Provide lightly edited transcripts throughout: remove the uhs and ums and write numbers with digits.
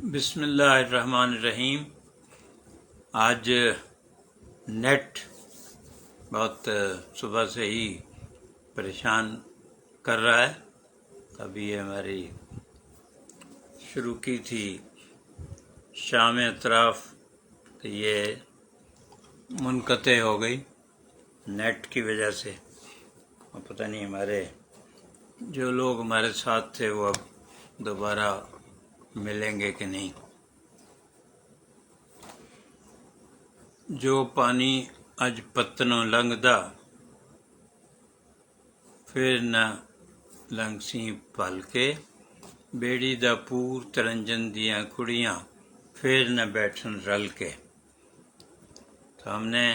بسم اللہ الرحمن الرحیم۔ آج نیٹ بہت صبح سے ہی پریشان کر رہا ہے۔ ابھی ہماری شروع کی تھی شام اطراف تو یہ منقطع ہو گئی نیٹ کی وجہ سے، اور پتہ نہیں ہمارے جو لوگ ہمارے ساتھ تھے وہ اب دوبارہ ملیں گے کہ نہیں۔ جو پانی اج پتنوں لنگدا پھر نہ لنگ سی پل کے، بیڑی دا پور ترنجن دیاں کڑیاں پھر نہ بیٹھن رل کے۔ تو ہم نے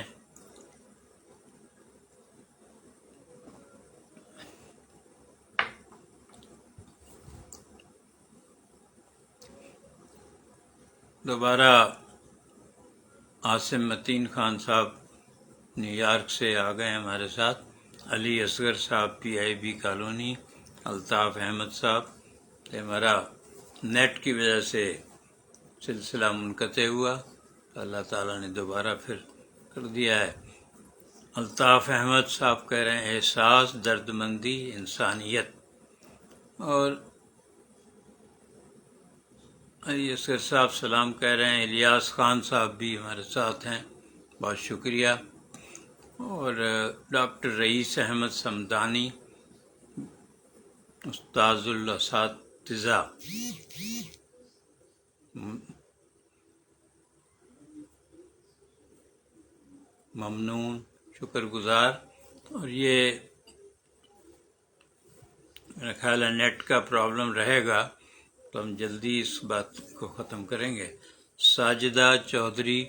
دوبارہ عاصم متین خان صاحب نیو یارک سے آ گئے ہمارے ساتھ، علی اصغر صاحب PIB کالونی، الطاف احمد صاحب۔ ہمارا نیٹ کی وجہ سے سلسلہ منقطع ہوا، اللہ تعالیٰ نے دوبارہ پھر کر دیا ہے۔ الطاف احمد صاحب کہہ رہے ہیں احساس، درد مندی، انسانیت، اور علی اصغر صاحب سلام کہہ رہے ہیں۔ الیاس خان صاحب بھی ہمارے ساتھ ہیں، بہت شکریہ۔ اور ڈاکٹر رئیس احمد سمدانی، استاذ الاساتذہ، ممنون، شکر گزار۔ اور یہ میرا خیال ہے نیٹ کا پرابلم رہے گا تو ہم جلدی اس بات کو ختم کریں گے۔ ساجدہ چودھری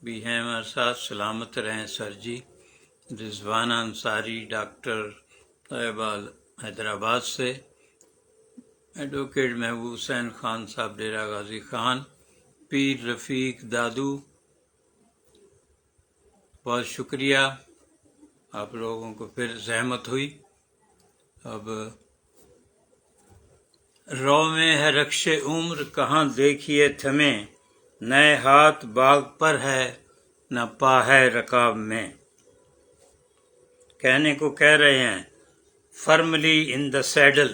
بھی ہیں ہمارے ساتھ، سلامت رہیں سر جی۔ رضوان انصاری، ڈاکٹر طیبہ حیدرآباد سے، ایڈوکیٹ محبوب حسین خان صاحب ڈیرہ غازی خان، پیر رفیق دادو، بہت شکریہ، آپ لوگوں کو پھر زحمت ہوئی۔ اب رو میں ہے رکش عمر کہاں دیکھیے تھمیں، نئے ہاتھ باغ پر ہے نہ پا ہے رکاب میں۔ کہنے کو کہہ رہے ہیں فرملی ان دا سیڈل،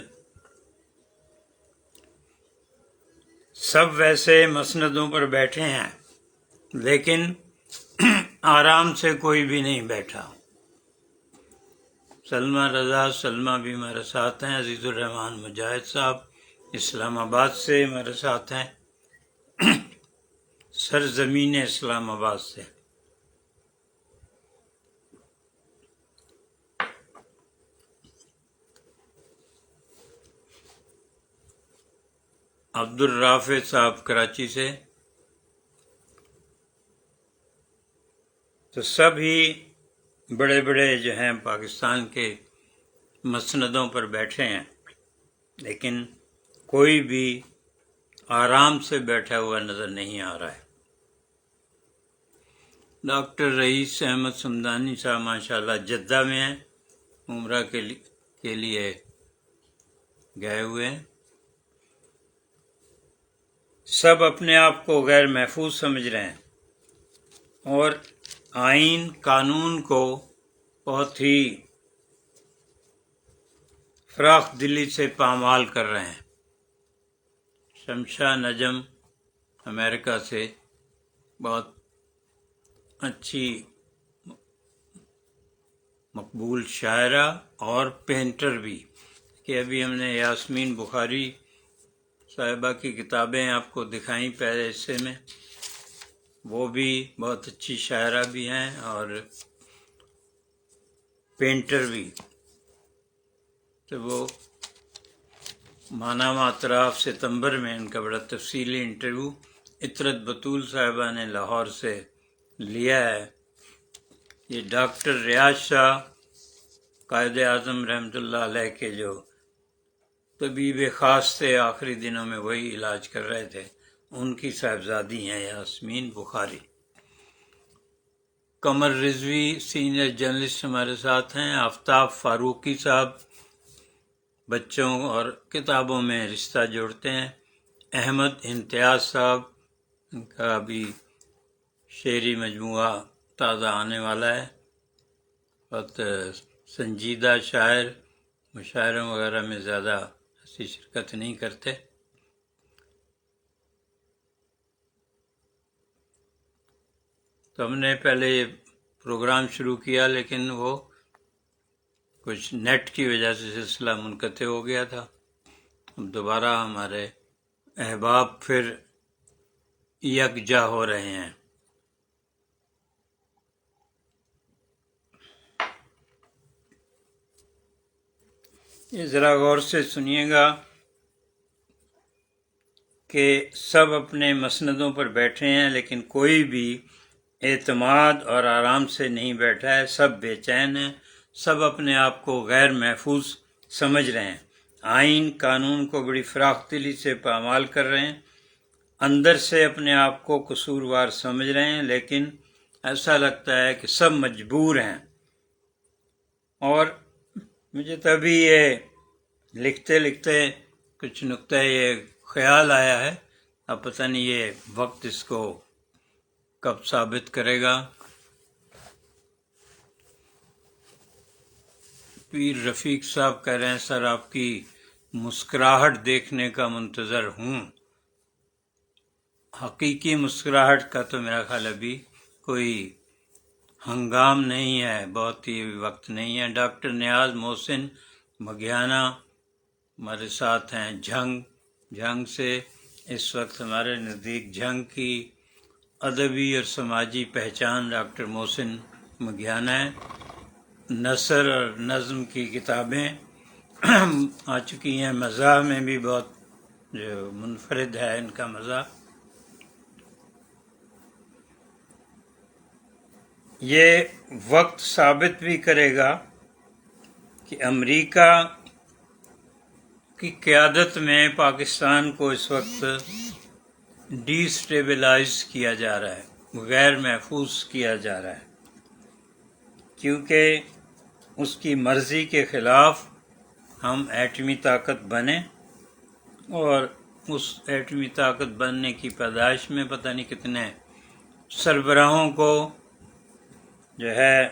سب ویسے مسندوں پر بیٹھے ہیں لیکن آرام سے کوئی بھی نہیں بیٹھا۔ سلمہ رضا سلمہ بھی ہمارے ساتھ ہیں، عزیز الرحمان مجاہد صاحب اسلام آباد سے ہمارے ساتھ ہیں، سرزمین اسلام آباد سے۔ عبد الرافع صاحب کراچی سے۔ تو سب ہی بڑے بڑے جو ہیں پاکستان کے مسندوں پر بیٹھے ہیں لیکن کوئی بھی آرام سے بیٹھا ہوا نظر نہیں آ رہا ہے۔ ڈاکٹر رئیس احمد سمدانی صاحب ماشاءاللہ جدہ میں ہیں، عمرہ کے لیے گئے ہوئے ہیں۔ سب اپنے آپ کو غیر محفوظ سمجھ رہے ہیں اور آئین قانون کو بہت ہی فراخ دلی سے پامال کر رہے ہیں۔ شمشا نجم امریکہ سے، بہت اچھی مقبول شاعرہ اور پینٹر بھی، کہ ابھی ہم نے یاسمین بخاری صاحبہ کی کتابیں آپ کو دکھائیں پہلے حصے میں، وہ بھی بہت اچھی شاعرہ بھی ہیں اور پینٹر بھی۔ تو وہ مانامہ اطراف ستمبر میں ان کا بڑا تفصیلی انٹرویو عطرت بطول صاحبہ نے لاہور سے لیا ہے۔ یہ ڈاکٹر ریاض شاہ قائد اعظم رحمۃ اللہ علیہ کے جو طبیب خاص تھے، آخری دنوں میں وہی علاج کر رہے تھے، ان کی صاحبزادی ہیں یاسمین بخاری۔ قمر رضوی سینئر جرنلسٹ ہمارے ساتھ ہیں۔ آفتاب فاروقی صاحب بچوں اور کتابوں میں رشتہ جوڑتے ہیں۔ احمد امتیاز صاحب کا بھی شعری مجموعہ تازہ آنے والا ہے. بہت سنجیدہ شاعر، مشاعروں وغیرہ میں زیادہ ایسی شرکت نہیں کرتے. تو ہم نے پہلے یہ پروگرام شروع کیا لیکن وہ کچھ نیٹ کی وجہ سے سلسلہ منقطع ہو گیا تھا. اب دوبارہ ہمارے احباب پھر یکجا ہو رہے ہیں. یہ ذرا غور سے سنیے گا کہ سب اپنے مسندوں پر بیٹھے ہیں لیکن کوئی بھی اعتماد اور آرام سے نہیں بیٹھا ہے. سب بے چین ہیں، سب اپنے آپ کو غیر محفوظ سمجھ رہے ہیں. آئین قانون کو بڑی فراخ دلی سے پامال کر رہے ہیں، اندر سے اپنے آپ کو قصوروار سمجھ رہے ہیں، لیکن ایسا لگتا ہے کہ سب مجبور ہیں. اور مجھے تبھی یہ لکھتے لکھتے کچھ نقطہ یہ خیال آیا ہے، اب پتہ نہیں یہ وقت اس کو کب ثابت کرے گا. پیر رفیق صاحب کہہ رہے ہیں سر آپ کی مسکراہٹ دیکھنے کا منتظر ہوں. حقیقی مسکراہٹ کا تو میرا خیال ابھی کوئی ہنگام نہیں ہے، بہت ہی وقت نہیں ہے. ڈاکٹر نیاز محسن مگھیانہ ہمارے ساتھ ہیں. جھنگ سے اس وقت ہمارے نزدیک جھنگ کی ادبی اور سماجی پہچان ڈاکٹر محسن مگھیانہ ہے. نثر اور نظم کی کتابیں آ چکی ہیں. مزاح میں بھی بہت جو منفرد ہے ان کا مزاح. یہ وقت ثابت بھی کرے گا کہ امریکہ کی قیادت میں پاکستان کو اس وقت ڈی سٹیبلائز کیا جا رہا ہے، غیر محفوظ کیا جا رہا ہے، کیونکہ اس کی مرضی کے خلاف ہم ایٹمی طاقت بنیں اور اس ایٹمی طاقت بننے کی پیدائش میں پتہ نہیں کتنے سربراہوں کو جو ہے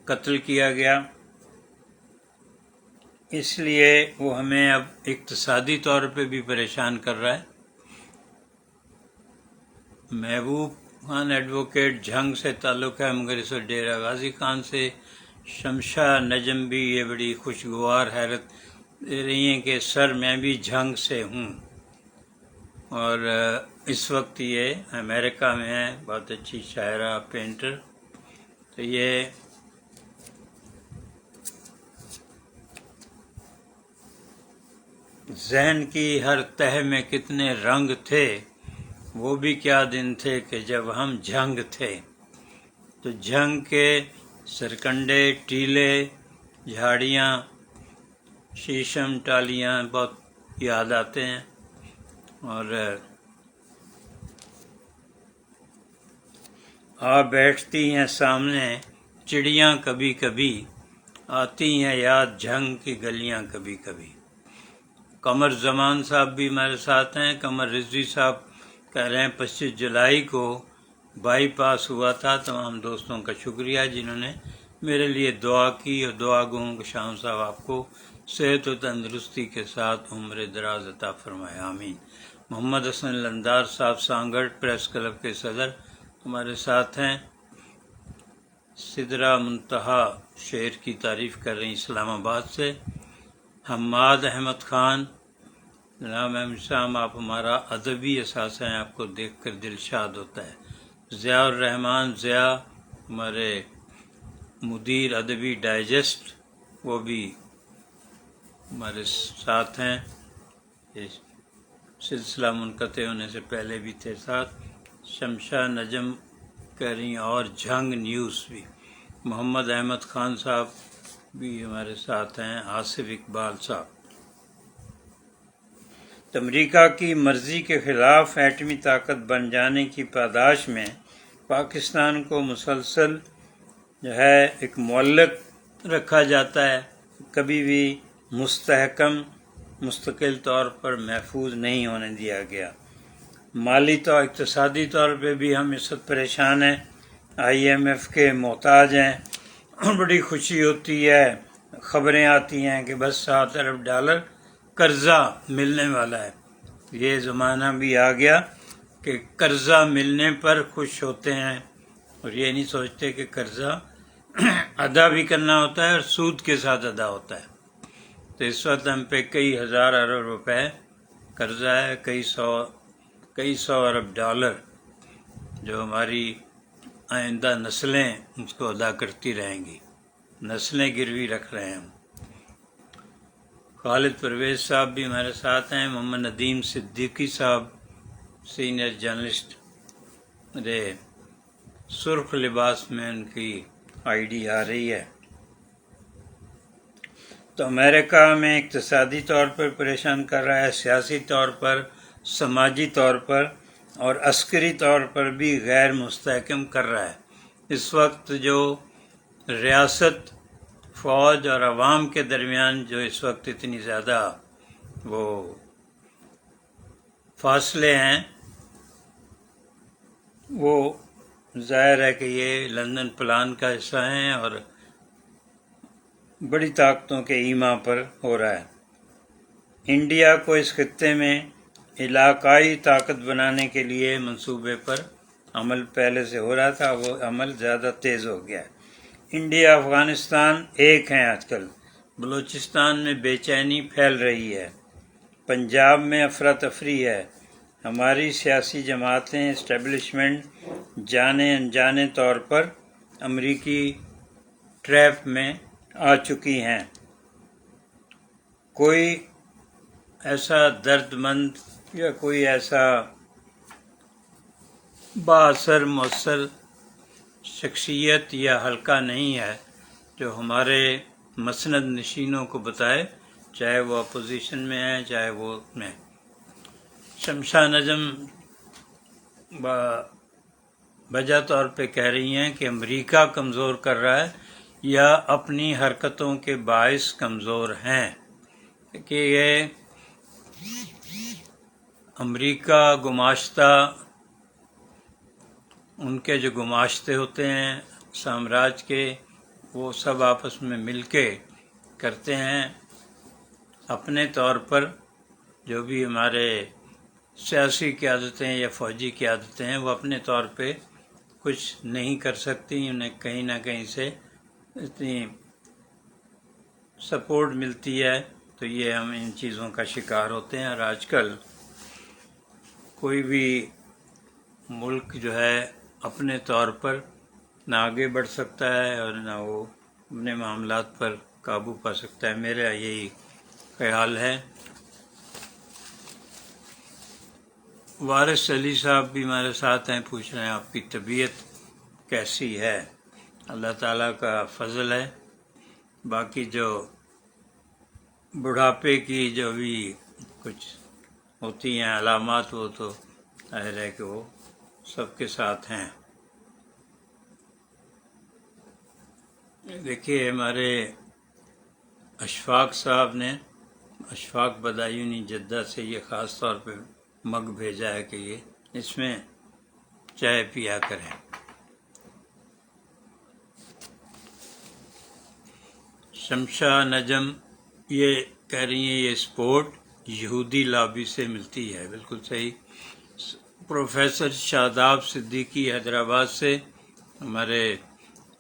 قتل کیا گیا. اس لیے وہ ہمیں اب اقتصادی طور پہ بھی پریشان کر رہا ہے. محبوب خان ایڈوکیٹ جھنگ سے تعلق ہے مگر اس وقت ڈیرہ غازی خان سے. شمشا نجم بھی یہ بڑی خوشگوار حیرت دے رہی ہیں کہ سر میں بھی جھنگ سے ہوں، اور اس وقت یہ امریکہ میں ہے. بہت اچھی شاعرہ، پینٹر. تو یہ ذہن کی ہر تہہ میں کتنے رنگ تھے، وہ بھی کیا دن تھے کہ جب ہم جھنگ تھے. تو جھنگ کے سرکنڈے، ٹیلے، جھاڑیاں، شیشم، ٹالیاں بہت یاد آتے ہیں. اور آ بیٹھتی ہیں سامنے چڑیاں کبھی کبھی، آتی ہیں یاد جھنگ کی گلیاں کبھی کبھی. قمر زمان صاحب بھی ہمارے ساتھ ہیں. قمر رضوی صاحب کہہ رہے ہیں 25 جولائی کو بائی پاس ہوا تھا. تمام دوستوں کا شکریہ جنہوں نے میرے لیے دعا کی، اور دعا گوں کہ شام صاحب آپ کو صحت و تندرستی کے ساتھ عمر دراز عطا فرمائے، آمین. محمد حسن لندار صاحب سانگڑ پریس کلب کے صدر ہمارے ساتھ ہیں. سدرہ منتہا شعر کی تعریف کر رہی اسلام آباد سے. حماد احمد خان، جناب احمد شام آپ ہمارا ادبی اثاثہ ہیں، آپ کو دیکھ کر دل شاد ہوتا ہے. ضیاء الرحمان ضیاء ہمارے مدیر ادبی ڈائجسٹ، وہ بھی ہمارے ساتھ ہیں. اس سلسلہ منقطع ہونے سے پہلے بھی تھے ساتھ. شمشا نجم کہہ رہی ہیں اور جھنگ نیوز بھی. محمد احمد خان صاحب بھی ہمارے ساتھ ہیں. آصف اقبال صاحب. امریکہ کی مرضی کے خلاف ایٹمی طاقت بن جانے کی پاداش میں پاکستان کو مسلسل جو ہے ایک معلق رکھا جاتا ہے. کبھی بھی مستحکم مستقل طور پر محفوظ نہیں ہونے دیا گیا۔ مالی طور اقتصادی طور پہ بھی ہم اس وقت پریشان ہیں، IMF کے محتاج ہیں، اور بڑی خوشی ہوتی ہے، خبریں آتی ہیں کہ بس $7 ارب قرضہ ملنے والا ہے۔ یہ زمانہ بھی آ گیا کہ قرضہ ملنے پر خوش ہوتے ہیں اور یہ نہیں سوچتے کہ قرضہ ادا بھی کرنا ہوتا ہے اور سود کے ساتھ ادا ہوتا ہے۔ تو اس وقت ہم پہ کئی ہزار ارب روپے قرضہ ہے، کئی سو ارب ڈالر، جو ہماری آئندہ نسلیں اس کو ادا کرتی رہیں گی، نسلیں گروی رکھ رہے ہیں ہم۔ خالد پرویز صاحب بھی ہمارے ساتھ ہیں، محمد ندیم صدیقی صاحب سینئر جرنلسٹ، سرخ لباس میں ان کی ID آ رہی ہے۔ تو امریکہ میں اقتصادی طور پر پریشان کر رہا ہے، سیاسی طور پر، سماجی طور پر اور عسکری طور پر بھی غیر مستحکم کر رہا ہے۔ اس وقت جو ریاست، فوج اور عوام کے درمیان جو اس وقت اتنی زیادہ وہ فاصلے ہیں، وہ ظاہر ہے کہ یہ لندن پلان کا حصہ ہیں اور بڑی طاقتوں کے ایما پر ہو رہا ہے۔ انڈیا کو اس خطے میں علاقائی طاقت بنانے کے لیے منصوبے پر عمل پہلے سے ہو رہا تھا، وہ عمل زیادہ تیز ہو گیا ہے۔ انڈیا افغانستان ایک ہیں آج کل، بلوچستان میں بے چینی پھیل رہی ہے، پنجاب میں افراتفری ہے، ہماری سیاسی جماعتیں، اسٹیبلشمنٹ جانے انجانے طور پر امریکی ٹریپ میں آ چکی ہیں۔ کوئی ایسا درد مند یا کوئی ایسا بااثر مؤثر شخصیت یا حلقہ نہیں ہے جو ہمارے مسند نشینوں کو بتائے، چاہے وہ اپوزیشن میں ہے چاہے وہ میں۔ شمشا نجم وجہ طور پہ کہہ رہی ہیں کہ امریکہ کمزور کر رہا ہے یا اپنی حرکتوں کے باعث کمزور ہیں، کہ یہ امریکہ گماشتہ، ان کے جو گماشتے ہوتے ہیں سامراج کے، وہ سب آپس میں مل کے کرتے ہیں۔ اپنے طور پر جو بھی ہمارے سیاسی قیادتیں یا فوجی قیادتیں ہیں، وہ اپنے طور پہ کچھ نہیں کر سکتی، انہیں کہیں نہ کہیں سے اتنی سپورٹ ملتی ہے، تو یہ ہم ان چیزوں کا شکار ہوتے ہیں۔ اور آج کل کوئی بھی ملک جو ہے اپنے طور پر نہ آگے بڑھ سکتا ہے اور نہ وہ اپنے معاملات پر قابو پا سکتا ہے، میرا یہی خیال ہے۔ وارث علی صاحب بھی ہمارے ساتھ ہیں، پوچھ رہے ہیں آپ کی طبیعت کیسی ہے؟ اللہ تعالیٰ کا فضل ہے، باقی جو بڑھاپے کی جو بھی کچھ ہوتی ہیں علامات، وہ تو ظاہر ہے کہ وہ سب کے ساتھ ہیں۔ دیکھیے ہمارے اشفاق صاحب نے، اشفاق بدایونی جدہ سے یہ خاص طور پہ مگ بھیجا ہے کہ یہ اس میں چائے پیا کریں۔ شمشا نجم یہ کہہ رہی ہیں یہ سپورٹ یہودی لابی سے ملتی ہے، بالکل صحیح۔ پروفیسر شاداب صدیقی حیدرآباد سے، ہمارے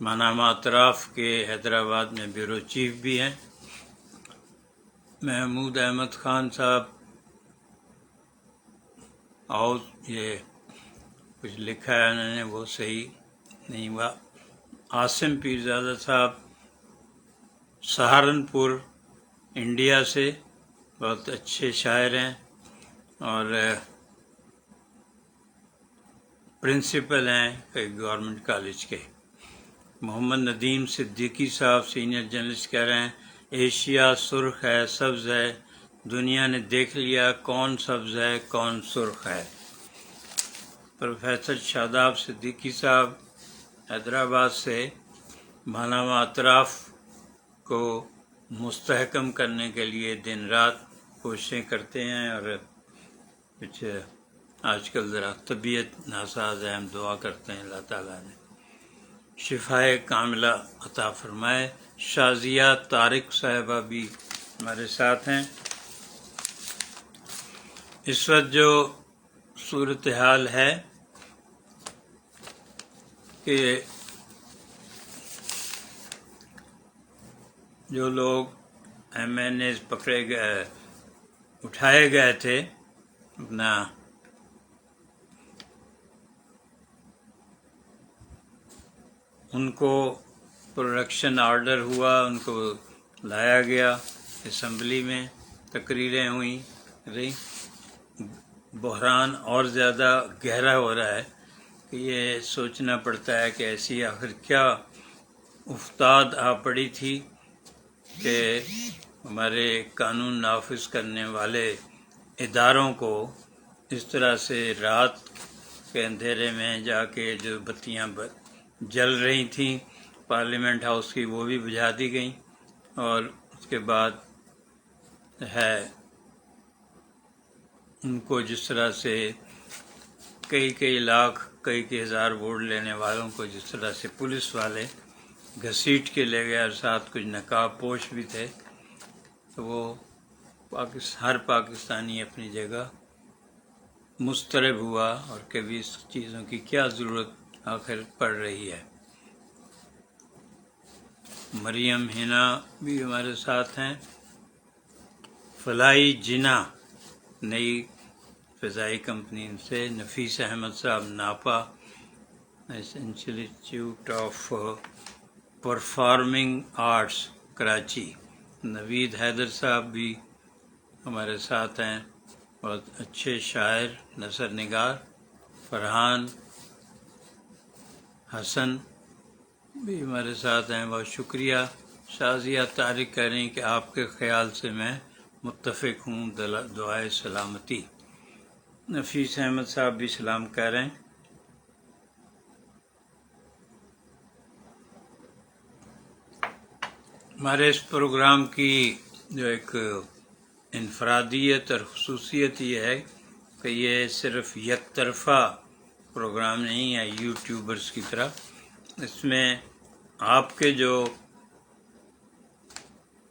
مانامہ اطراف کے حیدرآباد میں بیورو چیف بھی ہیں۔ محمود احمد خان صاحب، اور یہ کچھ لکھا ہے انہوں نے وہ صحیح نہیں ہوا۔ عاصم پیرزادہ صاحب سہارنپور انڈیا سے، بہت اچھے شاعر ہیں اور پرنسپل ہیں ایک گورنمنٹ کالج کے۔ محمد ندیم صدیقی صاحب سینئر جرنلسٹ کہہ رہے ہیں ایشیا سرخ ہے، سبز ہے، دنیا نے دیکھ لیا کون سبز ہے کون سرخ ہے۔ پروفیسر شاداب صدیقی صاحب حیدرآباد سے، مانامہ اطراف کو مستحکم کرنے کے لیے دن رات کوششیں کرتے ہیں، اور کچھ آج کل ذرا طبیعت ناساز ہے، ہم دعا کرتے ہیں اللہ تعالیٰ نے شفائے کاملہ عطا فرمائے۔ شازیہ طارق صاحبہ بھی ہمارے ساتھ ہیں۔ اس وقت جو صورتحال ہے کہ جو لوگ MNAs پکڑے گئے، اٹھائے گئے تھے، اپنا ان کو پروڈکشن آرڈر ہوا، ان کو لایا گیا اسمبلی میں، تقریریں رہی، بحران اور زیادہ گہرا ہو رہا ہے کہ یہ سوچنا پڑتا ہے کہ ایسی آخر کیا افتاد آ پڑی تھی کہ ہمارے قانون نافذ کرنے والے اداروں کو اس طرح سے رات کے اندھیرے میں جا کے جو بتیاں جل رہی تھیں پارلیمنٹ ہاؤس کی، وہ بھی بجھا دی گئیں، اور اس کے بعد ہے ان کو جس طرح سے کئی لاکھ کئی ہزار ووٹ لینے والوں کو جس طرح سے پولیس والے گھسیٹ کے لے گئے، اور ساتھ کچھ نقاب پوش بھی تھے، تو وہ ہر پاکستانی اپنی جگہ مضطرب ہوا، اور کبھی اس چیزوں کی کیا ضرورت آخر پڑ رہی ہے۔ مریم ہنا بھی ہمارے ساتھ ہیں۔ فلائی جناح نئی فضائی کمپنی سے، نفیس احمد صاحب NAPA institute of performing arts Karachi, Naveed Haider صاحب بھی ہمارے ساتھ ہیں، بہت اچھے شاعر نثر نگار۔ فرحان حسن بھی ہمارے ساتھ ہیں، بہت شکریہ۔ شازیہ طارق کہہ رہی ہیں کہ آپ کے خیال سے میں متفق ہوں، دعائے سلامتی۔ نفیس احمد صاحب بھی سلام کہہ رہے ہیں۔ ہمارے اس پروگرام کی جو ایک انفرادیت اور خصوصیت یہ ہے کہ یہ صرف یک طرفہ پروگرام نہیں ہے یوٹیوبرز کی طرح، اس میں آپ کے جو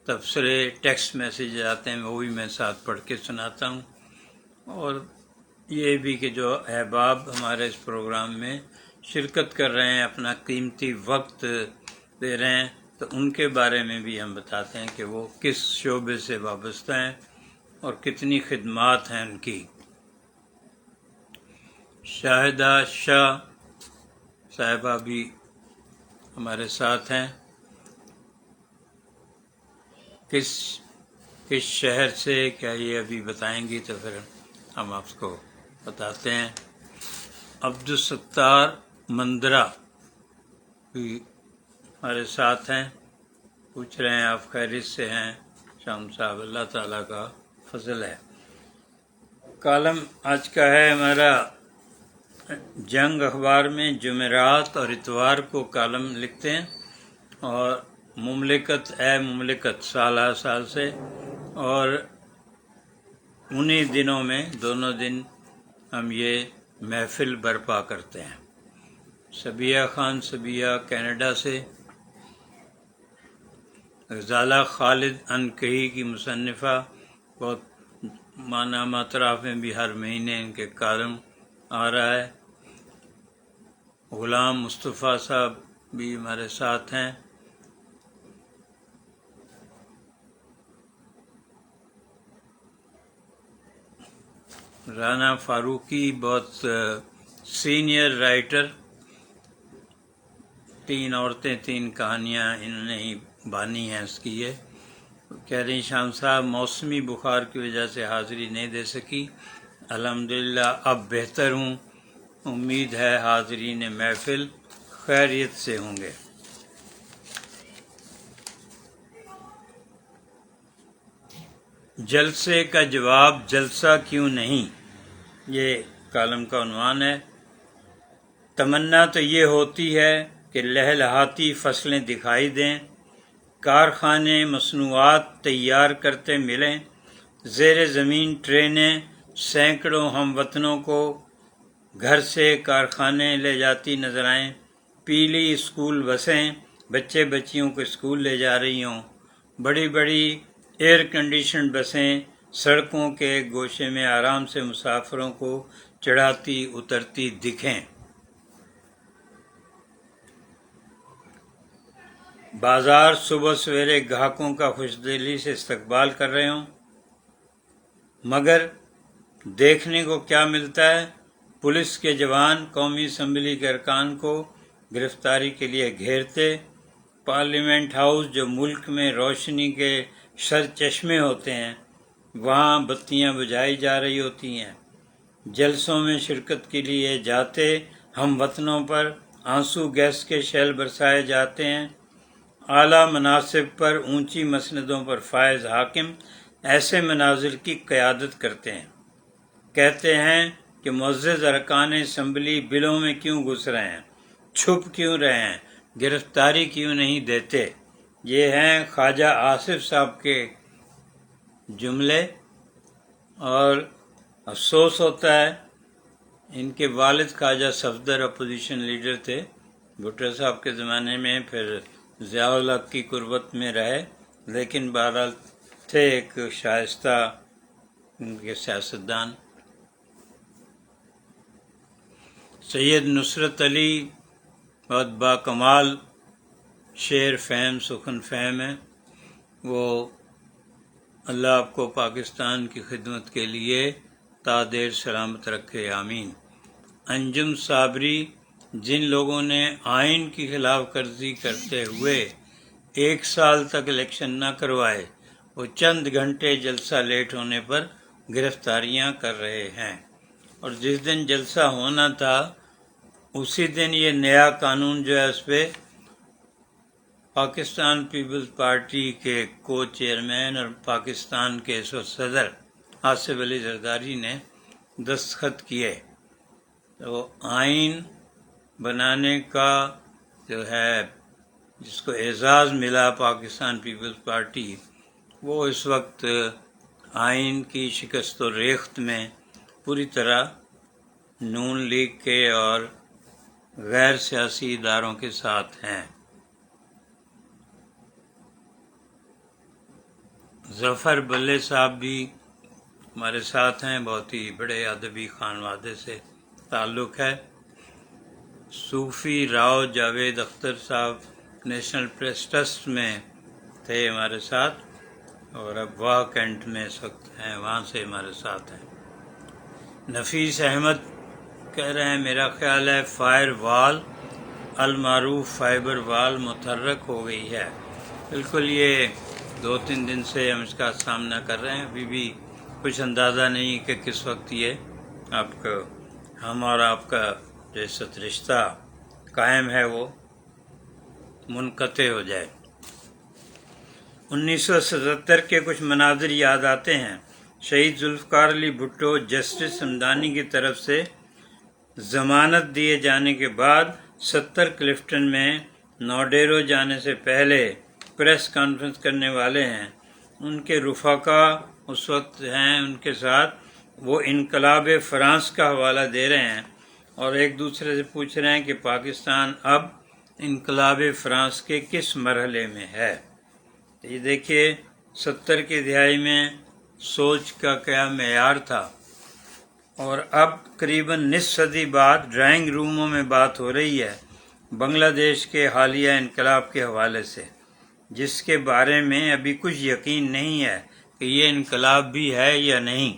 تبصرے ٹیکسٹ میسیج آتے ہیں وہ بھی میں ساتھ پڑھ کے سناتا ہوں، اور یہ بھی کہ جو احباب ہمارے اس پروگرام میں شرکت کر رہے ہیں، اپنا قیمتی وقت دے رہے ہیں، تو ان کے بارے میں بھی ہم بتاتے ہیں کہ وہ کس شعبے سے وابستہ ہیں اور کتنی خدمات ہیں ان کی۔ شاہدہ شاہ صاحبہ بھی ہمارے ساتھ ہیں۔ کس شہر سے کیا یہ ابھی بتائیں گی تو پھر ہم آپ کو بتاتے ہیں۔ عبدالستار مندرہ بھی ہمارے ساتھ ہیں، پوچھ رہے ہیں آپ خیریت سے ہیں شام صاحب؟ اللہ تعالیٰ کا فضل ہے۔ کالم آج کا ہے ہمارا جنگ اخبار میں، جمعرات اور اتوار کو کالم لکھتے ہیں، اور مملکت اے مملکت سال سے، اور انہی دنوں میں دونوں دن ہم یہ محفل برپا کرتے ہیں۔ صبیہ خان صبیہ کینیڈا سے، غزالہ خالد انکہی کی مصنفہ، بہت معنی اطراف میں بھی ہر مہینے ان کے کالم آ رہا ہے۔ غلام مصطفیٰ صاحب بھی ہمارے ساتھ ہیں۔ رانا فاروقی بہت سینئر رائٹر، 3 عورتیں 3 کہانیاں انہوں نے ہی بانی ہیں اس کی۔ یہ کہہ رہی شام صاحب موسمی بخار کی وجہ سے حاضری نہیں دے سکی، الحمدللہ اب بہتر ہوں، امید ہے حاضرین محفل خیریت سے ہوں گے۔ جلسے کا جواب جلسہ کیوں نہیں، یہ کالم کا عنوان ہے۔ تمنا تو یہ ہوتی ہے کہ لہلہاتی فصلیں دکھائی دیں، کارخانے مصنوعات تیار کرتے ملیں، زیر زمین ٹرینیں سینکڑوں ہم وطنوں کو گھر سے کارخانے لے جاتی نظر آئیں، پیلی اسکول بسیں بچے بچیوں کو اسکول لے جا رہی ہوں، بڑی بڑی ایئر کنڈیشنڈ بسیں سڑکوں کے گوشے میں آرام سے مسافروں کو چڑھاتی اترتی دکھیں، بازار صبح سویرے گاہکوں کا خوش دلی سے استقبال کر رہے ہوں، مگر دیکھنے کو کیا ملتا ہے؟ پولیس کے جوان قومی اسمبلی کے ارکان کو گرفتاری کے لیے گھیرتے، پارلیمنٹ ہاؤس جو ملک میں روشنی کے سرچشمے ہوتے ہیں وہاں بتیاں بجھائی جا رہی ہوتی ہیں، جلسوں میں شرکت کے لیے جاتے ہم وطنوں پر آنسو گیس کے شیل برسائے جاتے ہیں، اعلیٰ مناصب پر اونچی مسندوں پر فائز حاکم ایسے مناظر کی قیادت کرتے ہیں، کہتے ہیں کہ معزز ارکان اسمبلی بلوں میں کیوں گھس رہے ہیں، چھپ کیوں رہے ہیں، گرفتاری کیوں نہیں دیتے۔ یہ ہیں خواجہ آصف صاحب کے جملے، اور افسوس ہوتا ہے ان کے والد خواجہ صفدر اپوزیشن لیڈر تھے بھٹو صاحب کے زمانے میں، پھر ضیاء الحق کی قربت میں رہے، لیکن بہرحال تھے ایک شائستہ ان کے سیاستدان۔ سید نصرت علی بہت باکمال شعر فہم سخن فہم ہے، وہ اللہ آپ کو پاکستان کی خدمت کے لیے تا دیر سلامت رکھے، آمین۔ انجم صابری، جن لوگوں نے آئین کی خلاف ورزی کرتے ہوئے 1 سال تک الیکشن نہ کروائے، وہ چند گھنٹے جلسہ لیٹ ہونے پر گرفتاریاں کر رہے ہیں، اور جس دن جلسہ ہونا تھا اسی دن یہ نیا قانون جو ہے اس پہ پاکستان پیپلز پارٹی کے کو چیئرمین اور پاکستان کے اس وقت صدر آصف علی زرداری نے دستخط کیے، تو آئین بنانے کا جو ہے جس کو اعزاز ملا پاکستان پیپلز پارٹی، وہ اس وقت آئین کی شکست و ریخت میں پوری طرح نون لیگ کے اور غیر سیاسی اداروں کے ساتھ ہیں۔ ظفر بلے صاحب بھی ہمارے ساتھ ہیں، بہت ہی بڑے ادبی خانوادے سے تعلق ہے۔ صوفی راؤ جاوید اختر صاحب نیشنل پریس ٹرسٹ میں تھے ہمارے ساتھ، اور اب واہ کینٹ میں اس وقت ہیں، وہاں سے ہمارے ساتھ ہیں۔ نفیس احمد کہہ رہے ہیں میرا خیال ہے فائر وال المعروف فائبر وال متحرک ہو گئی ہے۔ بالکل، یہ 2-3 دن سے ہم اس کا سامنا کر رہے ہیں، ابھی بھی کچھ اندازہ نہیں کہ کس وقت یہ آپ کا ہم اور آپ کا جو رشتہ قائم ہے وہ منقطع ہو جائے۔ 1977 کے کچھ مناظر یاد آتے ہیں۔ شہید ذوالفقار علی بھٹو جسٹس ہمدانی کی طرف سے ضمانت دیے جانے کے بعد 70 کلفٹن میں نوڈیرو جانے سے پہلے پریس کانفرنس کرنے والے ہیں، ان کے رفقا اس وقت ہیں ان کے ساتھ، وہ انقلاب فرانس کا حوالہ دے رہے ہیں اور ایک دوسرے سے پوچھ رہے ہیں کہ پاکستان اب انقلاب فرانس کے کس مرحلے میں ہے۔ یہ دیکھیے 70 کی دہائی میں سوچ کا کیا معیار تھا، اور اب قریباً نصف صدی بعد ڈرائنگ روموں میں بات ہو رہی ہے بنگلہ دیش کے حالیہ انقلاب کے حوالے سے، جس کے بارے میں ابھی کچھ یقین نہیں ہے کہ یہ انقلاب بھی ہے یا نہیں۔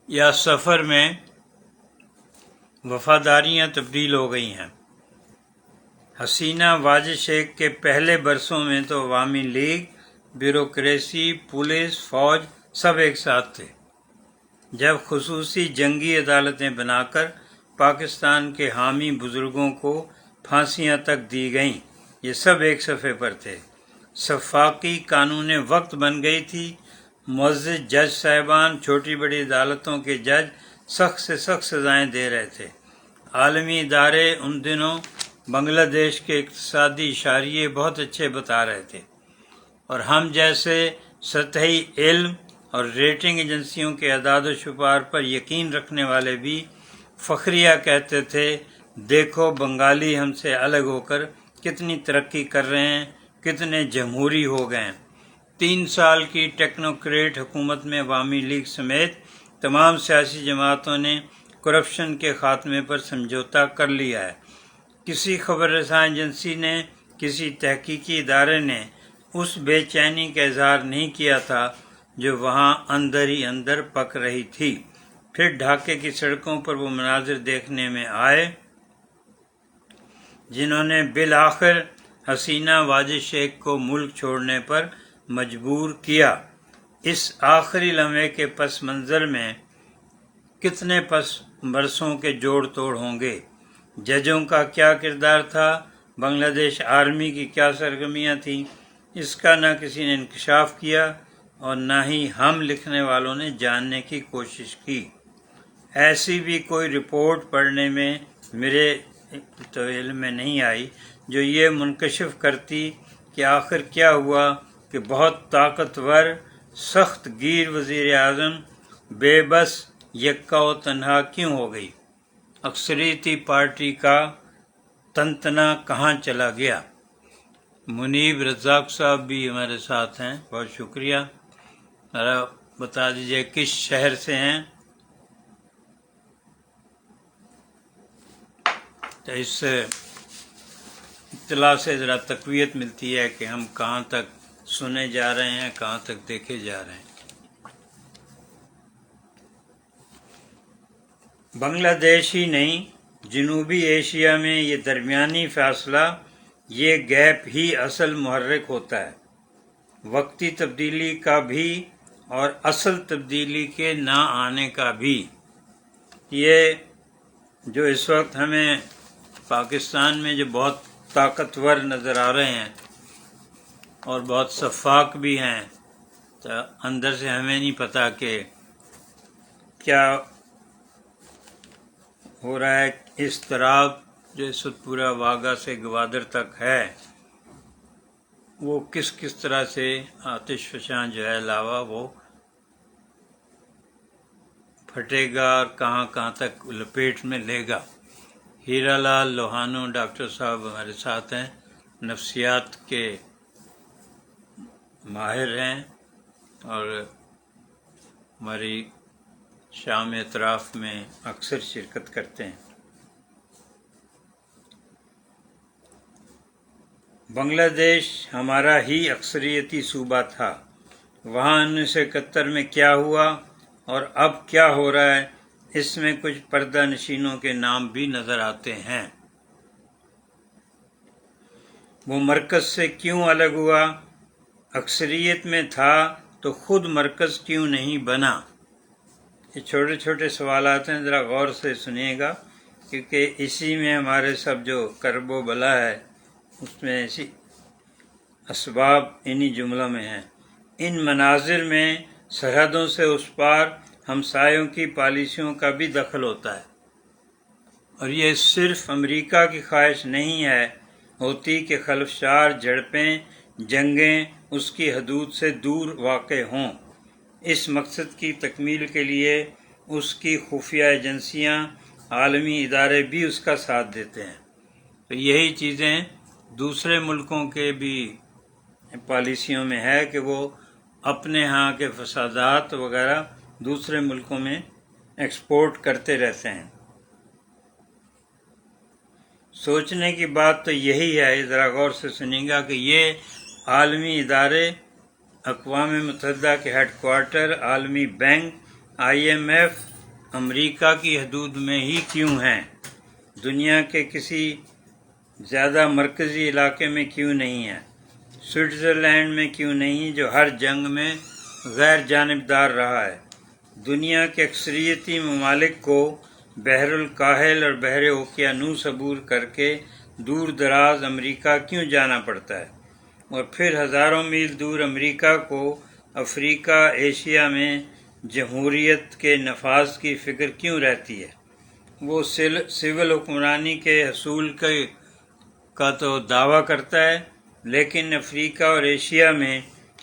یا سفر میں وفاداریاں تبدیل ہو گئی ہیں۔ حسینہ واجد شیخ کے پہلے برسوں میں تو عوامی لیگ، بیوروکریسی، پولیس، فوج سب ایک ساتھ تھے۔ جب خصوصی جنگی عدالتیں بنا کر پاکستان کے حامی بزرگوں کو پھانسیاں تک دی گئیں، یہ سب ایک صفحے پر تھے۔ شفاقی قانون وقت بن گئی تھی، معزز جج صاحبان چھوٹی بڑی عدالتوں کے جج سخت سے سخت سزائیں دے رہے تھے۔ عالمی ادارے ان دنوں بنگلہ دیش کے اقتصادی اشاریے بہت اچھے بتا رہے تھے، اور ہم جیسے سطحی علم اور ریٹنگ ایجنسیوں کے اعداد و شمار پر یقین رکھنے والے بھی فخریہ کہتے تھے، دیکھو بنگالی ہم سے الگ ہو کر کتنی ترقی کر رہے ہیں، کتنے جمہوری ہو گئے ہیں۔ 3 سال کی ٹیکنوکریٹ حکومت میں عوامی لیگ سمیت تمام سیاسی جماعتوں نے کرپشن کے خاتمے پر سمجھوتہ کر لیا ہے۔ کسی خبر رساں ایجنسی نے، کسی تحقیقی ادارے نے اس بے چینی کا اظہار نہیں کیا تھا جو وہاں اندر ہی اندر پک رہی تھی۔ پھر ڈھاکے کی سڑکوں پر وہ مناظر دیکھنے میں آئے جنہوں نے بالآخر حسینہ واجد شیخ کو ملک چھوڑنے پر مجبور کیا۔ اس آخری لمحے کے پس منظر میں کتنے برسوں کے جوڑ توڑ ہوں گے؟ ججوں کا کیا کردار تھا؟ بنگلہ دیش آرمی کی کیا سرگرمیاں تھیں؟ اس کا نہ کسی نے انکشاف کیا اور نہ ہی ہم لکھنے والوں نے جاننے کی کوشش کی۔ ایسی بھی کوئی رپورٹ پڑھنے میں میرے تو علم میں نہیں آئی جو یہ منکشف کرتی کہ آخر کیا ہوا کہ بہت طاقتور سخت گیر وزیر اعظم بے بس یکا و تنہا کیوں ہو گئی؟ اکثریتی پارٹی کا تنتنا کہاں چلا گیا؟ منیب رزاق صاحب بھی ہمارے ساتھ ہیں، بہت شکریہ۔ ذرا بتا دیجئے کس شہر سے ہیں؟ تو اس اطلاع سے ذرا تقویت ملتی ہے کہ ہم کہاں تک سنے جا رہے ہیں، کہاں تک دیکھے جا رہے ہیں۔ بنگلہ دیش ہی نہیں، جنوبی ایشیا میں یہ درمیانی فاصلہ، یہ گیپ ہی اصل محرک ہوتا ہے، وقتی تبدیلی کا بھی اور اصل تبدیلی کے نہ آنے کا بھی۔ یہ جو اس وقت ہمیں پاکستان میں جو بہت طاقتور نظر آ رہے ہیں اور بہت شفاق بھی ہیں، تو اندر سے ہمیں نہیں پتہ کہ کیا ہو رہا ہے۔ اضطراب جو اس وقت پورا واگا سے گوادر تک ہے، وہ کس طرح سے آتش فشاں جو ہے لاوا وہ پھٹے گا اور کہاں تک لپیٹ میں لے گا۔ ہیرا لال لوہانو ڈاکٹر صاحب ہمارے ساتھ ہیں، نفسیات کے ماہر ہیں اور ہماری شام اطراف میں اکثر شرکت کرتے ہیں۔ بنگلہ دیش ہمارا ہی اکثریتی صوبہ تھا، وہاں 1971 میں کیا ہوا اور اب کیا ہو رہا ہے، اس میں کچھ پردہ نشینوں کے نام بھی نظر آتے ہیں۔ وہ مرکز سے کیوں الگ ہوا؟ اکثریت میں تھا تو خود مرکز کیوں نہیں بنا؟ یہ چھوٹے چھوٹے سوالات ہیں، ذرا غور سے سنیے گا، کیونکہ اسی میں ہمارے سب جو کرب و بلا ہے اس میں ایسی اسباب انہی جملوں میں ہیں۔ ان مناظر میں سرحدوں سے اس پار ہمسایوں کی پالیسیوں کا بھی دخل ہوتا ہے، اور یہ صرف امریکہ کی خواہش نہیں ہے ہوتی کہ خلفشار جھڑپیں، جنگیں اس کی حدود سے دور واقع ہوں۔ اس مقصد کی تکمیل کے لیے اس کی خفیہ ایجنسیاں، عالمی ادارے بھی اس کا ساتھ دیتے ہیں۔ تو یہی چیزیں دوسرے ملکوں کے بھی پالیسیوں میں ہے کہ وہ اپنے ہاں کے فسادات وغیرہ دوسرے ملکوں میں ایکسپورٹ کرتے رہتے ہیں۔ سوچنے کی بات تو یہی ہے، ذرا غور سے سنیں گا کہ یہ عالمی ادارے، اقوام متحدہ کے ہیڈ کوارٹر، عالمی بینک، IMF امریکہ کی حدود میں ہی کیوں ہیں؟ دنیا کے کسی زیادہ مرکزی علاقے میں کیوں نہیں ہیں؟ سوئٹزرلینڈ میں کیوں نہیں جو ہر جنگ میں غیر جانبدار رہا ہے؟ دنیا کے اکثریتی ممالک کو بحر الکاہل اور بحر اوقیانوس عبور کر کے دور دراز امریکہ کیوں جانا پڑتا ہے؟ اور پھر ہزاروں میل دور امریکہ کو افریقہ، ایشیا میں جمہوریت کے نفاذ کی فکر کیوں رہتی ہے؟ وہ سول حکمرانی کے حصول کا تو دعویٰ کرتا ہے، لیکن افریقہ اور ایشیا میں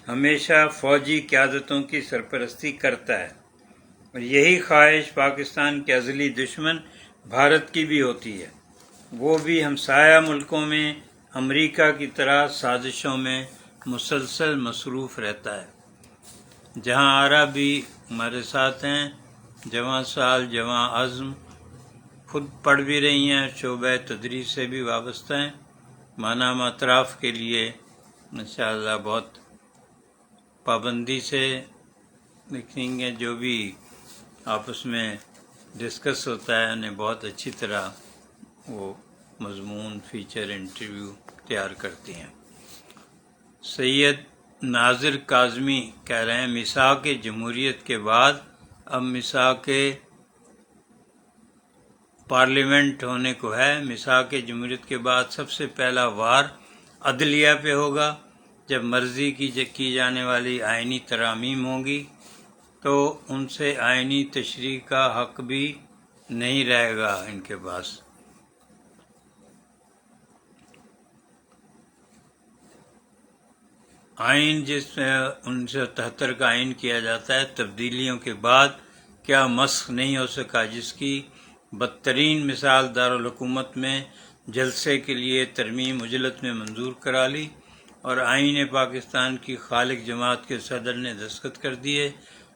ہمیشہ فوجی قیادتوں کی سرپرستی کرتا ہے، اور یہی خواہش پاکستان کے ازلی دشمن بھارت کی بھی ہوتی ہے۔ وہ بھی ہمسایہ ملکوں میں امریکہ کی طرح سازشوں میں مسلسل مصروف رہتا ہے۔ جہاں آرا بھی ہمارے ساتھ ہیں، جواں سال جواں عزم، خود پڑھ بھی رہی ہیں، شعبہ تدریس سے بھی وابستہ ہیں، مانام اطراف کے لیے انشاءاللہ بہت پابندی سے لکھیں گے، جو بھی آپس میں ڈسکس ہوتا ہے انہیں بہت اچھی طرح وہ مضمون فیچر انٹرویو تیار کرتی ہیں۔ سید ناظر کاظمی کہہ رہے ہیں میثاق جمہوریت کے بعد اب میثاق پارلیمنٹ ہونے کو ہے۔ میثاق جمہوریت کے بعد سب سے پہلا وار عدلیہ پہ ہوگا۔ جب مرضی کی جانے والی آئینی ترامیم ہوں گی تو ان سے آئینی تشریح کا حق بھی نہیں رہے گا ان کے پاس۔ آئین جس 1973 کا آئین کیا جاتا ہے، تبدیلیوں کے بعد کیا مسخ نہیں ہو سکا، جس کی بدترین مثال دارالحکومت میں جلسے کے لیے ترمیم عجلت میں منظور کرا لی اور آئین پاکستان کی خالق جماعت کے صدر نے دستخط کر دیے۔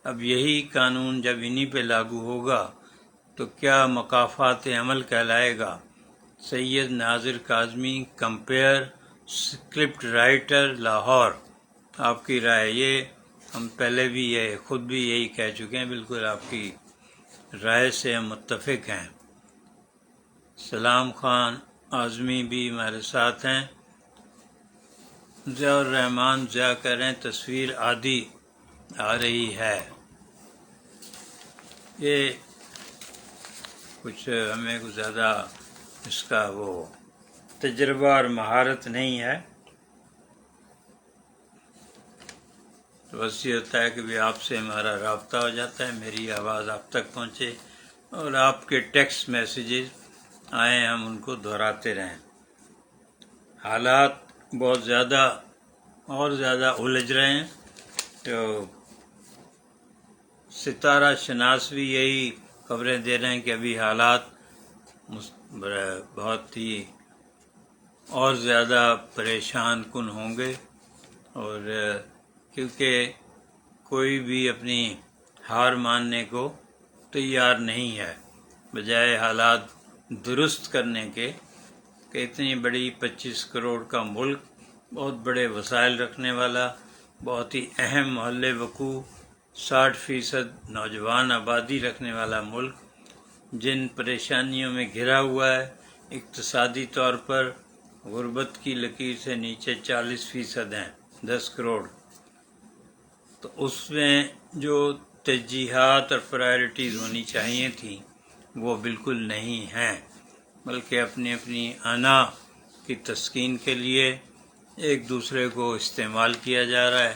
اب یہی قانون جب انہی پہ لاگو ہوگا تو کیا مقافات عمل کہلائے گا۔ سید ناظر Kazmi, compare, script writer, Lahore. آپ کی رائے؟ یہ ہم پہلے بھی خود بھی یہی کہہ چکے ہیں، بالکل آپ کی رائے سے ہم متفق ہیں۔ سلام خان اعظمی بھی ہمارے ساتھ ہیں۔ ضیاء الرحمان ضیاء کہہ رہے ہیں تصویر عادی آ رہی ہے۔ یہ کچھ ہمیں کچھ زیادہ اس کا وہ تجربہ اور مہارت نہیں ہے، تو بس یہ ہوتا ہے کہ بھی آپ سے ہمارا رابطہ ہو جاتا ہے، میری آواز آپ تک پہنچے اور آپ کے ٹیکسٹ میسیجز آئیں، ہم ان کو دہراتے رہیں۔ حالات بہت زیادہ اور زیادہ الجھ رہے ہیں، تو ستارہ شناس بھی یہی خبریں دے رہے ہیں کہ ابھی حالات بہت ہی اور زیادہ پریشان کن ہوں گے، اور کیونکہ کوئی بھی اپنی ہار ماننے کو تیار نہیں ہے، بجائے حالات درست کرنے کے کہ اتنی بڑی 25 کروڑ کا ملک، بہت بڑے وسائل رکھنے والا، بہت ہی اہم محل وقوع، 60% نوجوان آبادی رکھنے والا ملک، جن پریشانیوں میں گھرا ہوا ہے، اقتصادی طور پر غربت کی لکیر سے نیچے 40% ہیں، 10 کروڑ، تو اس میں جو ترجیحات اور پرائرٹیز ہونی چاہیے تھیں وہ بالکل نہیں ہیں، بلکہ اپنی اپنی انا کی تسکین کے لیے ایک دوسرے کو استعمال کیا جا رہا ہے،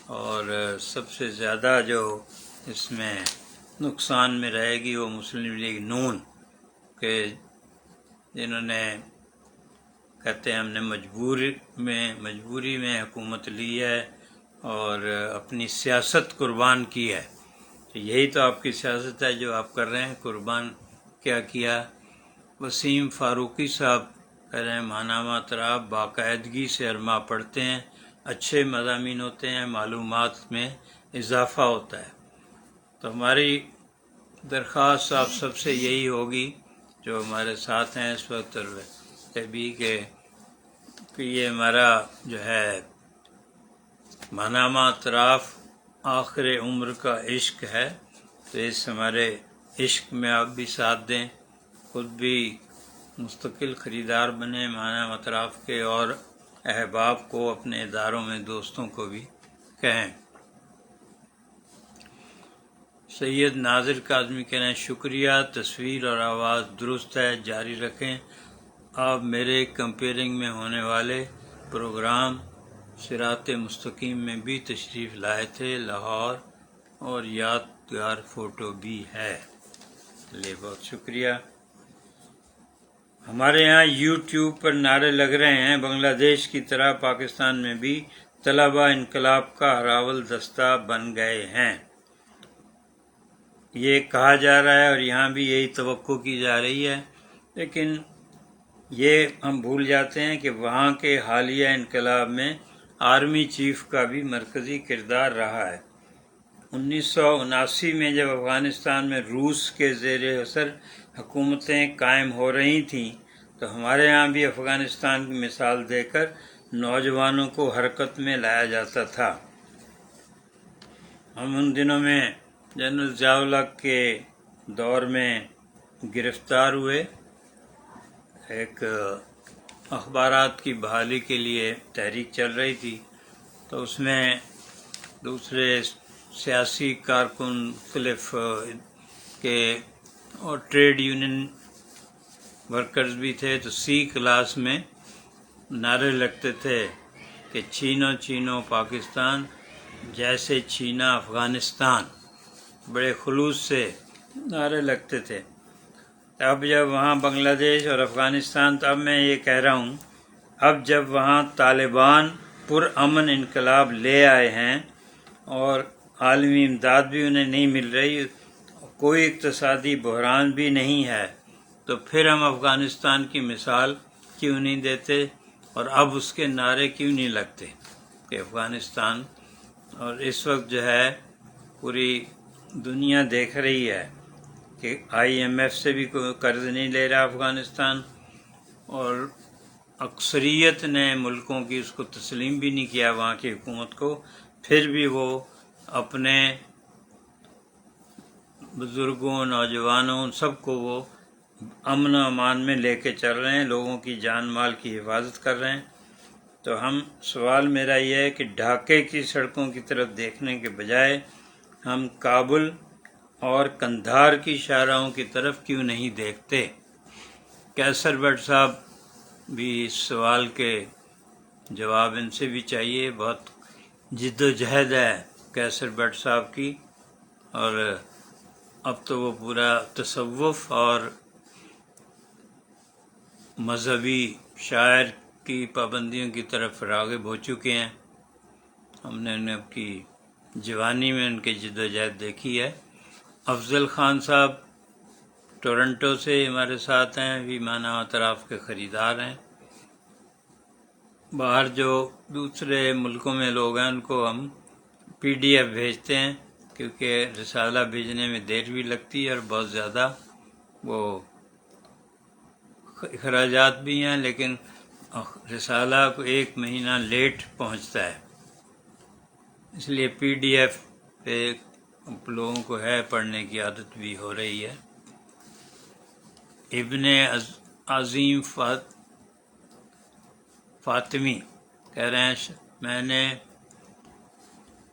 اور سب سے زیادہ جو اس میں نقصان میں رہے گی وہ مسلم لیگ نون کہ جنہوں نے کہتے ہیں ہم نے مجبوری میں حکومت لی ہے اور اپنی سیاست قربان کی ہے۔ تو یہی تو آپ کی سیاست ہے جو آپ کر رہے ہیں، قربان کیا کیا۔ وسیم فاروقی صاحب کہہ رہے ہیں ماہنامہ اطراف باقاعدگی سے ارما پڑھتے ہیں، اچھے مضامین ہوتے ہیں، معلومات میں اضافہ ہوتا ہے۔ تو ہماری درخواست آپ سب سے یہی ہوگی جو ہمارے ساتھ ہیں اس وقت بھی کہ یہ ہمارا جو ہے ماہنامہ اطراف آخر عمر کا عشق ہے، تو اس ہمارے عشق میں آپ بھی ساتھ دیں، خود بھی مستقل خریدار بنیں ماہنامہ اطراف کے، اور احباب کو اپنے اداروں میں دوستوں کو بھی کہیں۔ سید ناظر کاظمی کہہ رہے ہیں شکریہ، تصویر اور آواز درست ہے، جاری رکھیں۔ آپ میرے کمپیئرنگ میں ہونے والے پروگرام صراط مستقیم میں بھی تشریف لائے تھے، لاہور، اور یادگار فوٹو بھی ہے۔ لے بہت شکریہ۔ ہمارے ہاں یوٹیوب پر نعرے لگ رہے ہیں بنگلہ دیش کی طرح پاکستان میں بھی طلبہ انقلاب کا راول دستہ بن گئے ہیں۔ یہ کہا جا رہا ہے اور یہاں بھی یہی توقع کی جا رہی ہے، لیکن یہ ہم بھول جاتے ہیں کہ وہاں کے حالیہ انقلاب میں آرمی چیف کا بھی مرکزی کردار رہا ہے۔ 1979 میں جب افغانستان میں روس کے زیر اثر حکومتیں قائم ہو رہی تھیں تو ہمارے یہاں بھی افغانستان کی مثال دے کر نوجوانوں کو حرکت میں لایا جاتا تھا۔ ہم ان دنوں میں جنرل ضیاء الحق کے دور میں گرفتار ہوئے، ایک اخبارات کی بحالی کے لیے تحریک چل رہی تھی، تو اس میں دوسرے سیاسی کارکن مختلف کے اور ٹریڈ یونین ورکرز بھی تھے، تو سی کلاس میں نعرے لگتے تھے کہ چھینو چھینو پاکستان جیسے چھینا افغانستان، بڑے خلوص سے نعرے لگتے تھے۔ اب جب وہاں بنگلہ دیش اور افغانستان، تو اب میں یہ کہہ رہا ہوں، اب جب وہاں طالبان پرامن انقلاب لے آئے ہیں اور عالمی امداد بھی انہیں نہیں مل رہی، کوئی اقتصادی بحران بھی نہیں ہے، تو پھر ہم افغانستان کی مثال کیوں نہیں دیتے اور اب اس کے نعرے کیوں نہیں لگتے کہ افغانستان، اور اس وقت جو ہے پوری دنیا دیکھ رہی ہے کہ IMF سے بھی کوئی قرض نہیں لے رہا افغانستان، اور اکثریت نے ملکوں کی اس کو تسلیم بھی نہیں کیا وہاں کی حکومت کو، پھر بھی وہ اپنے بزرگوں، نوجوانوں، سب کو وہ امن و امان میں لے کے چل رہے ہیں، لوگوں کی جان مال کی حفاظت کر رہے ہیں۔ تو سوال میرا یہ ہے کہ ڈھاکے کی سڑکوں کی طرف دیکھنے کے بجائے ہم کابل اور قندھار کی شاہراہوں کی طرف کیوں نہیں دیکھتے؟ کیسر بٹ صاحب بھی اس سوال کے جواب ان سے بھی چاہیے، بہت جد و جہد ہے کیسر بٹ صاحب کی، اور اب تو وہ پورا تصوف اور مذہبی شاعر کی پابندیوں کی طرف راغب ہو چکے ہیں۔ ہم نے انہیں اب کی جوانی میں ان کی جد و جہد دیکھی ہے۔ افضل خان صاحب ٹورنٹو سے ہمارے ساتھ ہیں، ابھی مانا اطراف کے خریدار ہیں۔ باہر جو دوسرے ملکوں میں لوگ ہیں ان کو ہم PDF بھیجتے ہیں، کیونکہ رسالہ بھیجنے میں دیر بھی لگتی ہے اور بہت زیادہ وہ اخراجات بھی ہیں، لیکن رسالہ کو 1 مہینہ لیٹ پہنچتا ہے، اس لیے PDF پہ لوگوں کو ہے پڑھنے کی عادت بھی ہو رہی ہے۔ ابن عظیم فاطمی کہہ رہے ہیں،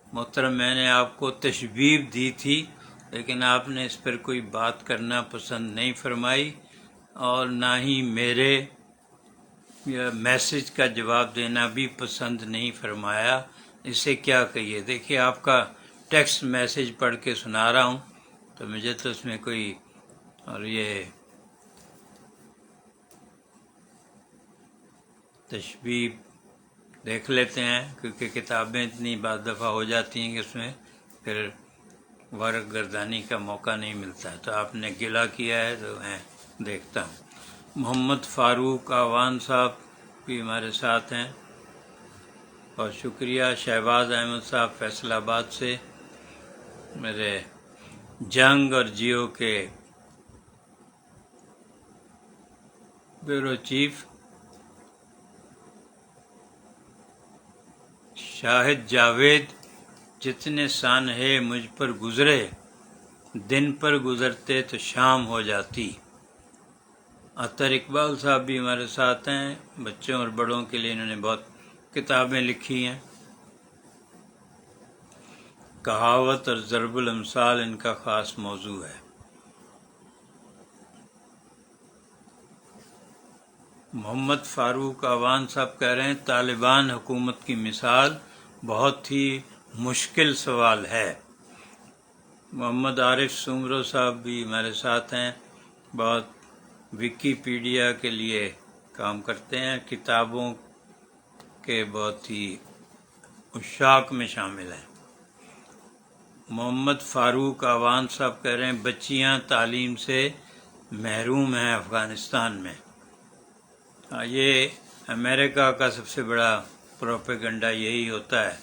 محترم میں نے آپ کو تشبیب دی تھی، لیکن آپ نے اس پر کوئی بات کرنا پسند نہیں فرمائی اور نہ ہی میرے میسج کا جواب دینا بھی پسند نہیں فرمایا، اسے کیا کہیے؟ دیکھیے آپ کا ٹیکسٹ میسج پڑھ کے سنا رہا ہوں، تو مجھے تو اس میں کوئی، اور یہ تشبیب دیکھ لیتے ہیں کیونکہ کتابیں اتنی بعض دفعہ ہو جاتی ہیں کہ اس میں پھر ورق گردانی کا موقع نہیں ملتا ہے، تو آپ نے گلہ کیا ہے تو میں دیکھتا ہوں۔ محمد فاروق آوان صاحب بھی ہمارے ساتھ ہیں، اور شکریہ شہباز احمد صاحب فیصل آباد سے، میرے جنگ اور جیو کے بیورو چیف۔ شاہد جاوید، جتنے سانحے مجھ پر گزرے، دن پر گزرتے تو شام ہو جاتی۔ عطر اقبال صاحب بھی ہمارے ساتھ ہیں، بچوں اور بڑوں کے لیے انہوں نے بہت کتابیں لکھی ہیں۔ کہاوت اور ضرب الامثال ان کا خاص موضوع ہے۔ محمد فاروق آوان صاحب کہہ رہے ہیں طالبان حکومت کی مثال بہت ہی مشکل سوال ہے۔ محمد عارف سومرو صاحب بھی ہمارے ساتھ ہیں، بہت ویکیپیڈیا کے لیے کام کرتے ہیں، کتابوں کے بہت ہی عشاق میں شامل ہیں۔ محمد فاروق آوان صاحب کہہ رہے ہیں بچیاں تعلیم سے محروم ہیں افغانستان میں۔ یہ امریکہ کا سب سے بڑا پروپیگنڈا یہی ہوتا ہے۔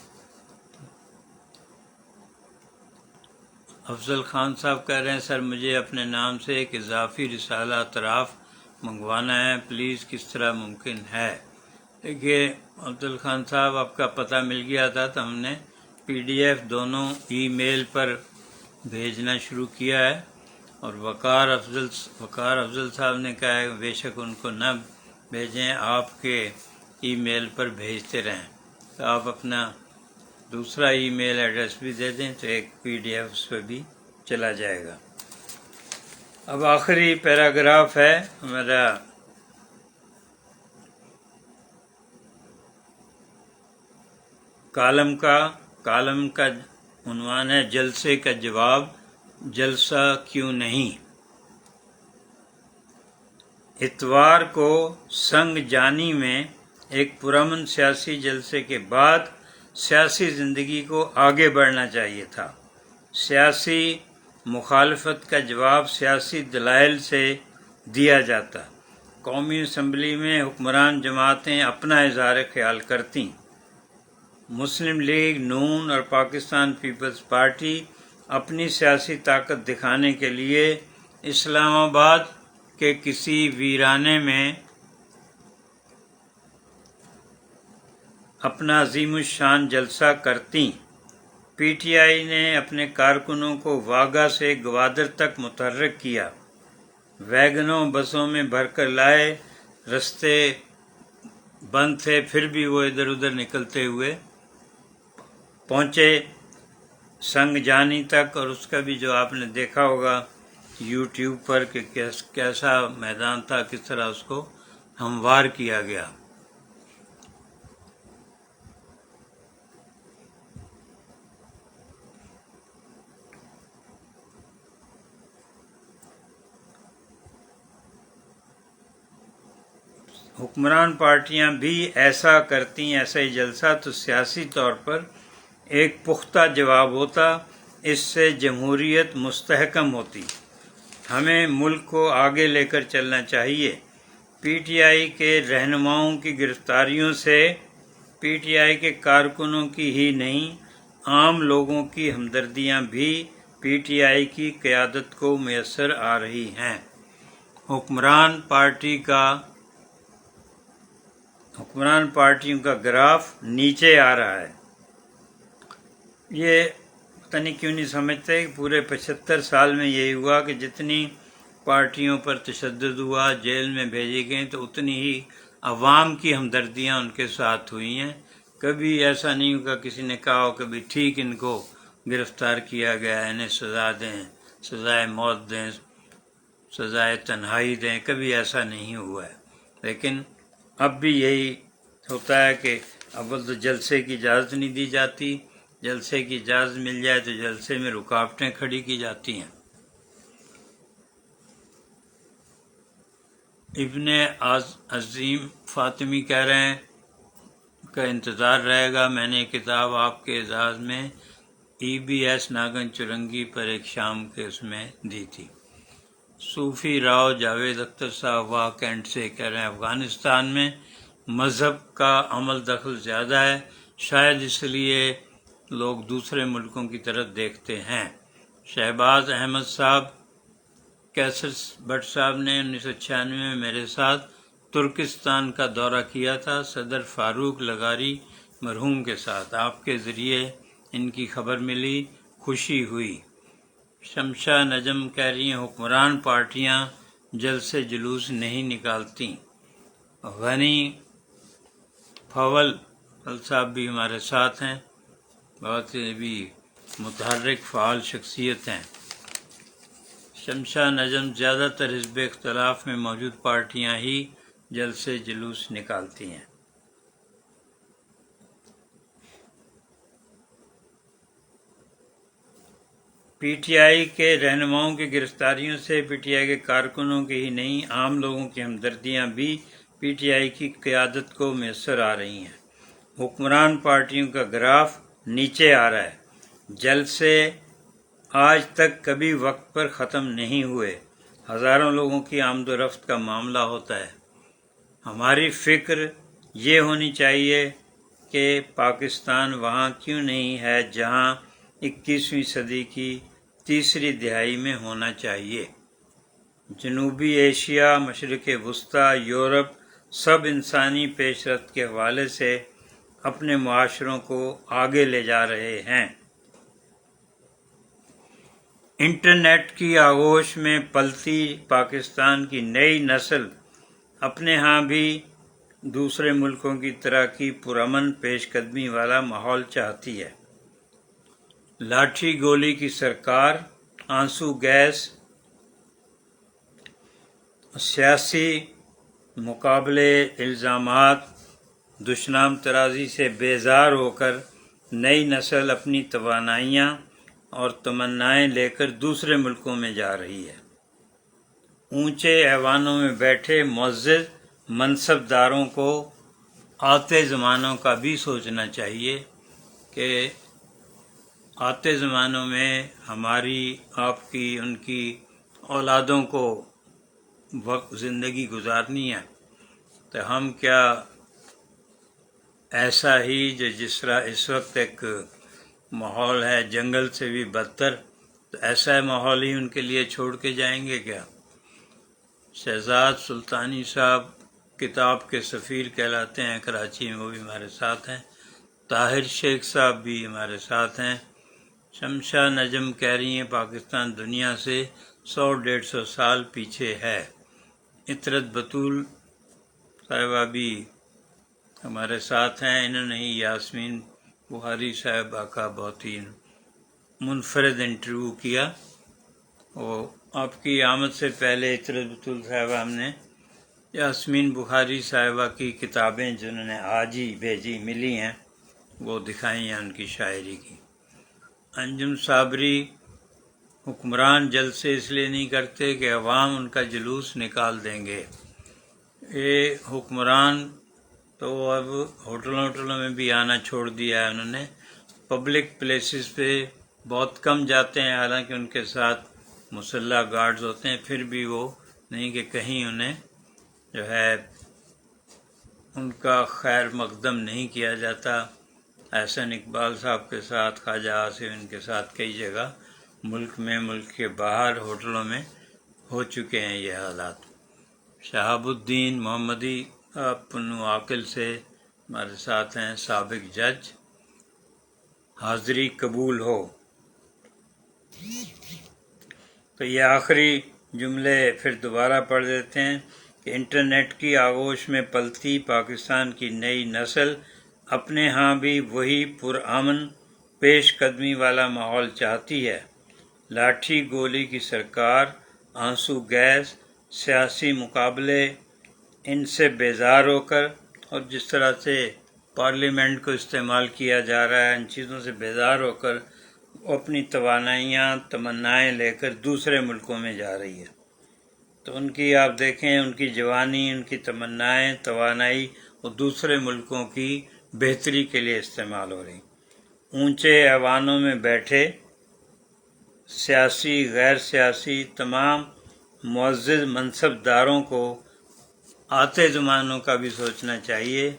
افضل خان صاحب کہہ رہے ہیں سر مجھے اپنے نام سے ایک اضافی رسالہ اطراف منگوانا ہے، پلیز کس طرح ممکن ہے؟ دیکھیے افضل خان صاحب آپ کا پتہ مل گیا تھا تو ہم نے PDF دونوں ای میل پر بھیجنا شروع کیا ہے، اور وقار افضل صاحب نے کہا ہے بے شک ان کو نہ بھیجیں، آپ کے ای میل پر بھیجتے رہیں، تو آپ اپنا دوسرا ای میل ایڈریس بھی دے دیں تو ایک PDF اس پہ بھی چلا جائے گا۔ اب آخری پیراگراف ہے ہمارا کالم کا عنوان ہے جلسے کا جواب، جلسہ کیوں نہیں؟ اتوار کو سنگ جانی میں ایک پرامن سیاسی جلسے کے بعد سیاسی زندگی کو آگے بڑھنا چاہیے تھا۔ سیاسی مخالفت کا جواب سیاسی دلائل سے دیا جاتا۔ قومی اسمبلی میں حکمران جماعتیں اپنا اظہار خیال کرتیں۔ مسلم لیگ، نون اور پاکستان پیپلز پارٹی اپنی سیاسی طاقت دکھانے کے لیے اسلام آباد کے کسی ویرانے میں اپنا عظیم الشان جلسہ کرتیں۔ PTI نے اپنے کارکنوں کو واگا سے گوادر تک متحرک کیا، ویگنوں بسوں میں بھر کر لائے، رستے بند تھے پھر بھی وہ ادھر ادھر نکلتے ہوئے پہنچے سنگ جانی تک، اور اس کا بھی جو آپ نے دیکھا ہوگا YouTube پر کہ کیسا میدان تھا، کس طرح اس کو ہموار کیا گیا۔ حکمران پارٹیاں بھی ایسا کرتی، ایسا ہی جلسہ تو سیاسی طور پر ایک پختہ جواب ہوتا، اس سے جمہوریت مستحکم ہوتی۔ ہمیں ملک کو آگے لے کر چلنا چاہیے۔ PTI کے رہنماؤں کی گرفتاریوں سے PTI کے کارکنوں کی ہی نہیں، عام لوگوں کی ہمدردیاں بھی PTI کی قیادت کو میسر آ رہی ہیں۔ حکمران پارٹیوں کا گراف نیچے آ رہا ہے۔ یہ پتہ نہیں کیوں نہیں سمجھتے کہ پورے 75 سال میں یہی ہوا کہ جتنی پارٹیوں پر تشدد ہوا، جیل میں بھیجی گئیں، تو اتنی ہی عوام کی ہمدردیاں ان کے ساتھ ہوئی ہیں۔ کبھی ایسا نہیں ہوگا کسی نے کہا ہو کہ بھی ٹھیک ان کو گرفتار کیا گیا، انہیں سزا دیں، سزائے موت دیں، سزائے تنہائی دیں، کبھی ایسا نہیں ہوا ہے۔ لیکن اب بھی یہی ہوتا ہے کہ اول تو جلسے کی اجازت نہیں دی جاتی، جلسے کی اجازت مل جائے تو جلسے میں رکاوٹیں کھڑی کی جاتی ہیں۔ ابن عظیم فاطمی کہہ رہے ہیں کا انتظار رہے گا، میں نے کتاب آپ کے اعزاز میں EBS ناگن چرنگی پر ایک شام کے اس میں دی تھی۔ صوفی راؤ جاوید اختر صاحب واہ کینٹ سے کہہ رہے ہیں افغانستان میں مذہب کا عمل دخل زیادہ ہے، شاید اس لیے لوگ دوسرے ملکوں کی طرف دیکھتے ہیں۔ شہباز احمد صاحب، کیسر بٹ صاحب نے 1996 میں میرے ساتھ ترکستان کا دورہ کیا تھا، صدر فاروق لغاری مرحوم کے ساتھ، آپ کے ذریعے ان کی خبر ملی، خوشی ہوئی۔ شمشا نجم کہہ رہی ہیں حکمران پارٹیاں جلسے جلوس نہیں نکالتی۔ غنی فول صاحب بھی ہمارے ساتھ ہیں، بہت بھی متحرک فعال شخصیت ہیں۔ شمشا نجم زیادہ تر حزب اختلاف میں موجود پارٹیاں ہی جلسے جلوس نکالتی ہیں۔ PTI کے رہنماؤں کی گرفتاریوں سے PTI کے کارکنوں کی ہی نہیں، عام لوگوں کی ہمدردیاں بھی PTI کی قیادت کو میسر آ رہی ہیں۔ حکمران پارٹیوں کا گراف نیچے آ رہا ہے۔ جلسے آج تک کبھی وقت پر ختم نہیں ہوئے، ہزاروں لوگوں کی آمد و رفت کا معاملہ ہوتا ہے۔ ہماری فکر یہ ہونی چاہیے کہ پاکستان وہاں کیوں نہیں ہے جہاں 21ویں صدی کی تیسری دہائی میں ہونا چاہیے۔ جنوبی ایشیا، مشرق وسطیٰ، یورپ سب انسانی پیش رفت کے حوالے سے اپنے معاشروں کو آگے لے جا رہے ہیں۔ انٹرنیٹ کی آغوش میں پلتی پاکستان کی نئی نسل اپنے ہاں بھی دوسرے ملکوں کی طرح کی پرامن پیش قدمی والا ماحول چاہتی ہے۔ لاٹھی گولی کی سرکار، آنسو گیس، سیاسی مقابلے، الزامات، دشنام ترازی سے بیزار ہو کر نئی نسل اپنی توانائیاں اور تمنائیں لے کر دوسرے ملکوں میں جا رہی ہے۔ اونچے ایوانوں میں بیٹھے معزز منصب داروں کو آتے زمانوں کا بھی سوچنا چاہیے کہ آتے زمانوں میں ہماری، آپ کی، ان کی اولادوں کو وقت زندگی گزارنی ہے تو ہم کیا ایسا ہی جو جس طرح اس وقت ایک ماحول ہے جنگل سے بھی بدتر، تو ایسا ماحول ہی ان کے لیے چھوڑ کے جائیں گے کیا؟ شہزاد سلطانی صاحب کتاب کے سفیر کہلاتے ہیں کراچی میں، وہ بھی ہمارے ساتھ ہیں۔ طاہر شیخ صاحب بھی ہمارے ساتھ ہیں۔ شمشا نجم کہہ رہی ہیں پاکستان دنیا سے 100-150 سال پیچھے ہے۔ عطرت بطول صاحبہ بھی ہمارے ساتھ ہیں۔ انہوں نے ہی یاسمین بخاری صاحبہ کا بہت ہی منفرد انٹرویو کیا۔ وہ آپ کی آمد سے پہلے عطرت بطول صاحبہ ہم نے یاسمین بخاری صاحبہ کی کتابیں جنہوں نے آج ہی بھیجی ملی ہیں وہ دکھائی ہیں ان کی شاعری کی۔ انجم صابری، حکمران جلسے اس لیے نہیں کرتے کہ عوام ان کا جلوس نکال دیں گے۔ یہ حکمران تو اب ہوٹلوں میں بھی آنا چھوڑ دیا ہے انہوں نے، پبلک پلیسز پہ بہت کم جاتے ہیں، حالانکہ ان کے ساتھ مسلح گارڈز ہوتے ہیں، پھر بھی وہ نہیں کہ کہیں انہیں جو ہے ان کا خیر مقدم نہیں کیا جاتا۔ احسن اقبال صاحب کے ساتھ، خواجہ آصف ان کے ساتھ کئی جگہ ملک میں، ملک کے باہر ہوٹلوں میں ہو چکے ہیں یہ حالات۔ شہاب الدین محمدی پنو عاقل سے ہمارے ساتھ ہیں، سابق جج۔ حاضری قبول ہو۔ تو یہ آخری جملے پھر دوبارہ پڑھ دیتے ہیں کہ انٹرنیٹ کی آغوش میں پلتی پاکستان کی نئی نسل اپنے ہاں بھی وہی پرامن پیش قدمی والا ماحول چاہتی ہے۔ لاٹھی گولی کی سرکار، آنسو گیس، سیاسی مقابلے، ان سے بیزار ہو کر اور جس طرح سے پارلیمنٹ کو استعمال کیا جا رہا ہے ان چیزوں سے بیزار ہو کر وہ اپنی توانائیاں، تمنائیں لے کر دوسرے ملکوں میں جا رہی ہے۔ تو ان کی آپ دیکھیں، ان کی جوانی، ان کی تمنائیں، توانائی وہ دوسرے ملکوں کی بہتری کے لیے استعمال ہو رہی۔ اونچے ایوانوں میں بیٹھے سیاسی، غیر سیاسی تمام معزز منصب داروں کو آتے زمانوں کا بھی سوچنا چاہیے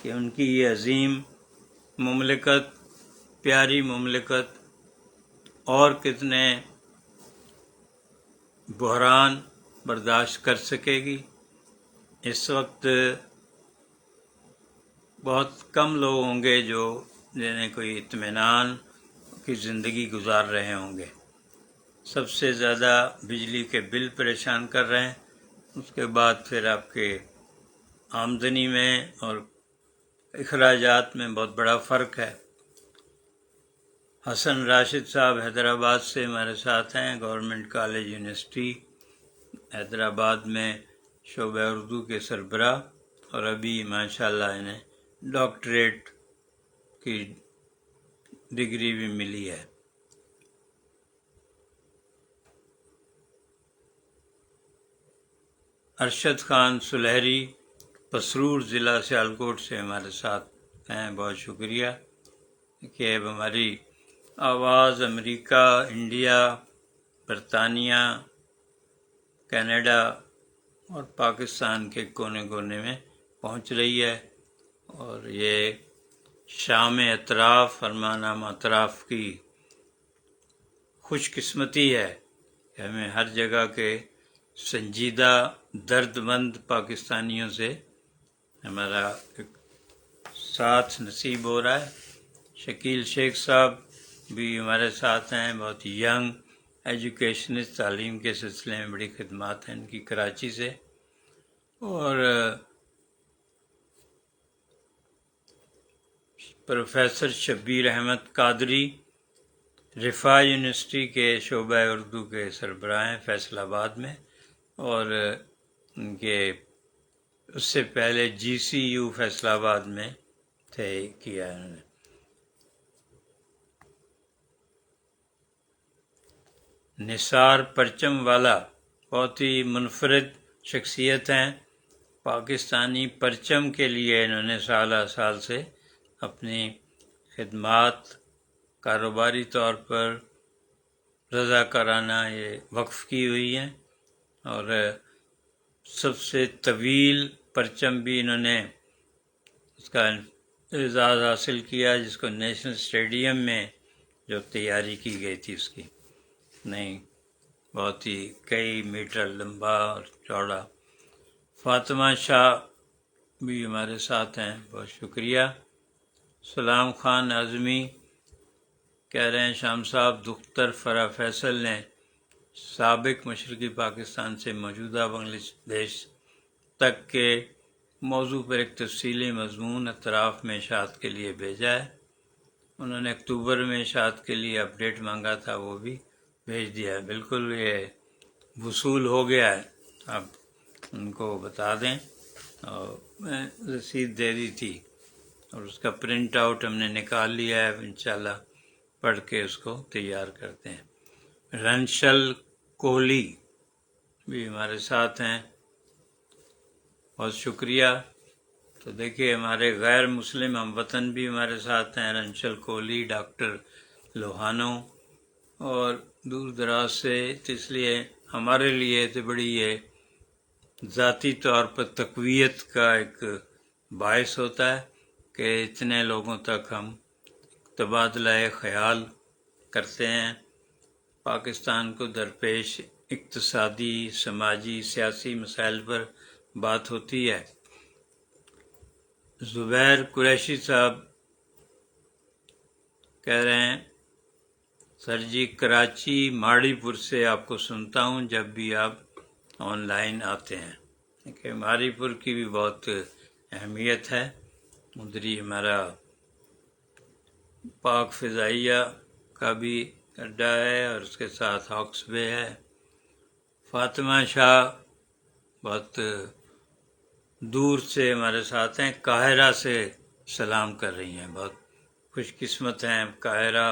کہ ان کی یہ عظیم مملکت، پیاری مملکت اور کتنے بحران برداشت کر سکے گی۔ اس وقت بہت کم لوگ ہوں گے جو جنہیں کوئی اطمینان کی زندگی گزار رہے ہوں گے۔ سب سے زیادہ بجلی کے بل پریشان کر رہے ہیں، اس کے بعد پھر آپ کے آمدنی میں اور اخراجات میں بہت بڑا فرق ہے۔ حسن راشد صاحب حیدرآباد سے ہمارے ساتھ ہیں، گورنمنٹ کالج یونیورسٹی حیدرآباد میں شعبہ اردو کے سربراہ، اور ابھی ماشاءاللہ انہیں ڈاکٹریٹ کی ڈگری بھی ملی ہے۔ ارشد خان سلہری، پسرور ضلع سیالکوٹ سے ہمارے ساتھ ہیں، بہت شکریہ کہ اب ہماری آواز امریکہ، انڈیا، برطانیہ، کینیڈا اور پاکستان کے کونے کونے میں پہنچ رہی ہے، اور یہ شام اطراف، فرمانام اطراف کی خوش قسمتی ہے کہ ہمیں ہر جگہ کے سنجیدہ درد مند پاکستانیوں سے ہمارا ایک ساتھ نصیب ہو رہا ہے۔ شکیل شیخ صاحب بھی ہمارے ساتھ ہیں، بہت ینگ ایجوکیشنسٹ، تعلیم کے سلسلے میں بڑی خدمات ہیں ان کی کراچی سے، اور پروفیسر شبیر احمد قادری رفاع یونیورسٹی کے شعبہ اردو کے سربراہ ہیں فیصل آباد میں، اور ان کے اس سے پہلے جی سی یو فیصل آباد میں تھے، کیا انہوں نے۔ نثار پرچم والا بہت ہی منفرد شخصیت ہیں، پاکستانی پرچم کے لیے انہوں نے سالہ سال سے اپنی خدمات کاروباری طور پر رضاکارانہ یہ وقف کی ہوئی ہیں، اور سب سے طویل پرچم بھی انہوں نے اس کا اعزاز حاصل کیا، جس کو نیشنل اسٹیڈیم میں جو تیاری کی گئی تھی اس کی، نہیں بہت ہی کئی میٹر لمبا اور چوڑا۔ فاطمہ شاہ بھی ہمارے ساتھ ہیں، بہت شکریہ۔ سلام خان اعظمی کہہ رہے ہیں شام صاحب، دختر فرح فیصل نے سابق مشرقی پاکستان سے موجودہ بنگلہ دیش تک کے موضوع پر ایک تفصیلی مضمون اطراف میں اشاعت کے لیے بھیجا ہے۔ انہوں نے اکتوبر میں اشاعت کے لیے اپڈیٹ مانگا تھا، وہ بھی بھیج دیا ہے، بالکل یہ وصول ہو گیا ہے، آپ ان کو بتا دیں، اور میں رسید دے دی تھی اور اس کا پرنٹ آؤٹ ہم نے نکال لیا ہے، انشاءاللہ پڑھ کے اس کو تیار کرتے ہیں۔ رنشل کوہلی بھی ہمارے ساتھ ہیں، بہت شکریہ۔ تو دیکھیے ہمارے غیر مسلم ہم وطن بھی ہمارے ساتھ ہیں، رنشل کوہلی، ڈاکٹر لوہانو، اور دور دراز سے، تو اس لیے ہمارے لیے تو بڑی یہ ذاتی طور پر تقویت کا ایک باعث ہوتا ہے کہ اتنے لوگوں تک ہم تبادلہ خیال کرتے ہیں، پاکستان کو درپیش اقتصادی، سماجی، سیاسی مسائل پر بات ہوتی ہے۔ زبیر قریشی صاحب کہہ رہے ہیں سر جی، کراچی ماڑی پور سے آپ کو سنتا ہوں جب بھی آپ آن لائن آتے ہیں، کہ ماڑی پور کی بھی بہت اہمیت ہے، ادھر ہی ہمارا پاک فضائیہ کا بھی اڈا ہے، اور اس کے ساتھ ہاکس بے ہے۔ فاطمہ شاہ بہت دور سے ہمارے ساتھ ہیں، قاہرہ سے سلام کر رہی ہیں، بہت خوش قسمت ہیں۔ قاہرہ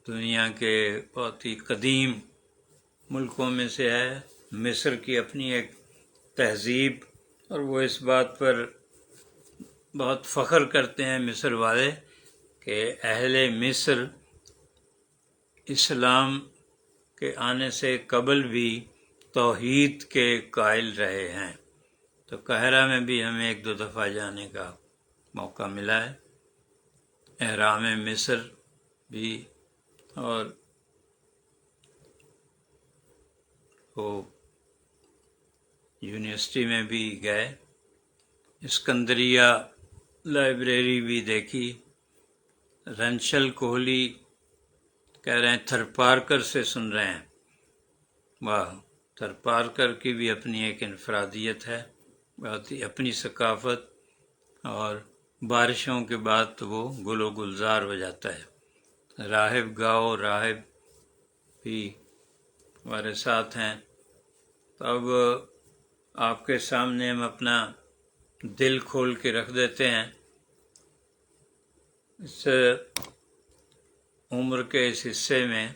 دنیا کے بہت ہی قدیم ملکوں میں سے ہے، مصر کی اپنی ایک تہذیب، اور وہ اس بات پر بہت فخر کرتے ہیں مصر والے کہ اہل مصر اسلام کے آنے سے قبل بھی توحید کے قائل رہے ہیں۔ تو قاہرہ میں بھی ہمیں ایک دو دفعہ جانے کا موقع ملا ہے، اہرام مصر بھی، اور وہ یونیورسٹی میں بھی گئے، اسکندریہ لائبریری بھی دیکھی۔ رنشل کوہلی کہہ رہے ہیں تھرپارکر سے سن رہے ہیں، واہ، تھرپارکر کی بھی اپنی ایک انفرادیت ہے، بہت ہی اپنی ثقافت، اور بارشوں کے بعد تو وہ گل و گلزار ہو جاتا ہے۔ راہب گاؤ راہب بھی ہمارے ساتھ ہیں۔ تو اب آپ کے سامنے ہم اپنا دل کھول کے رکھ دیتے ہیں، اس عمر کے اس حصے میں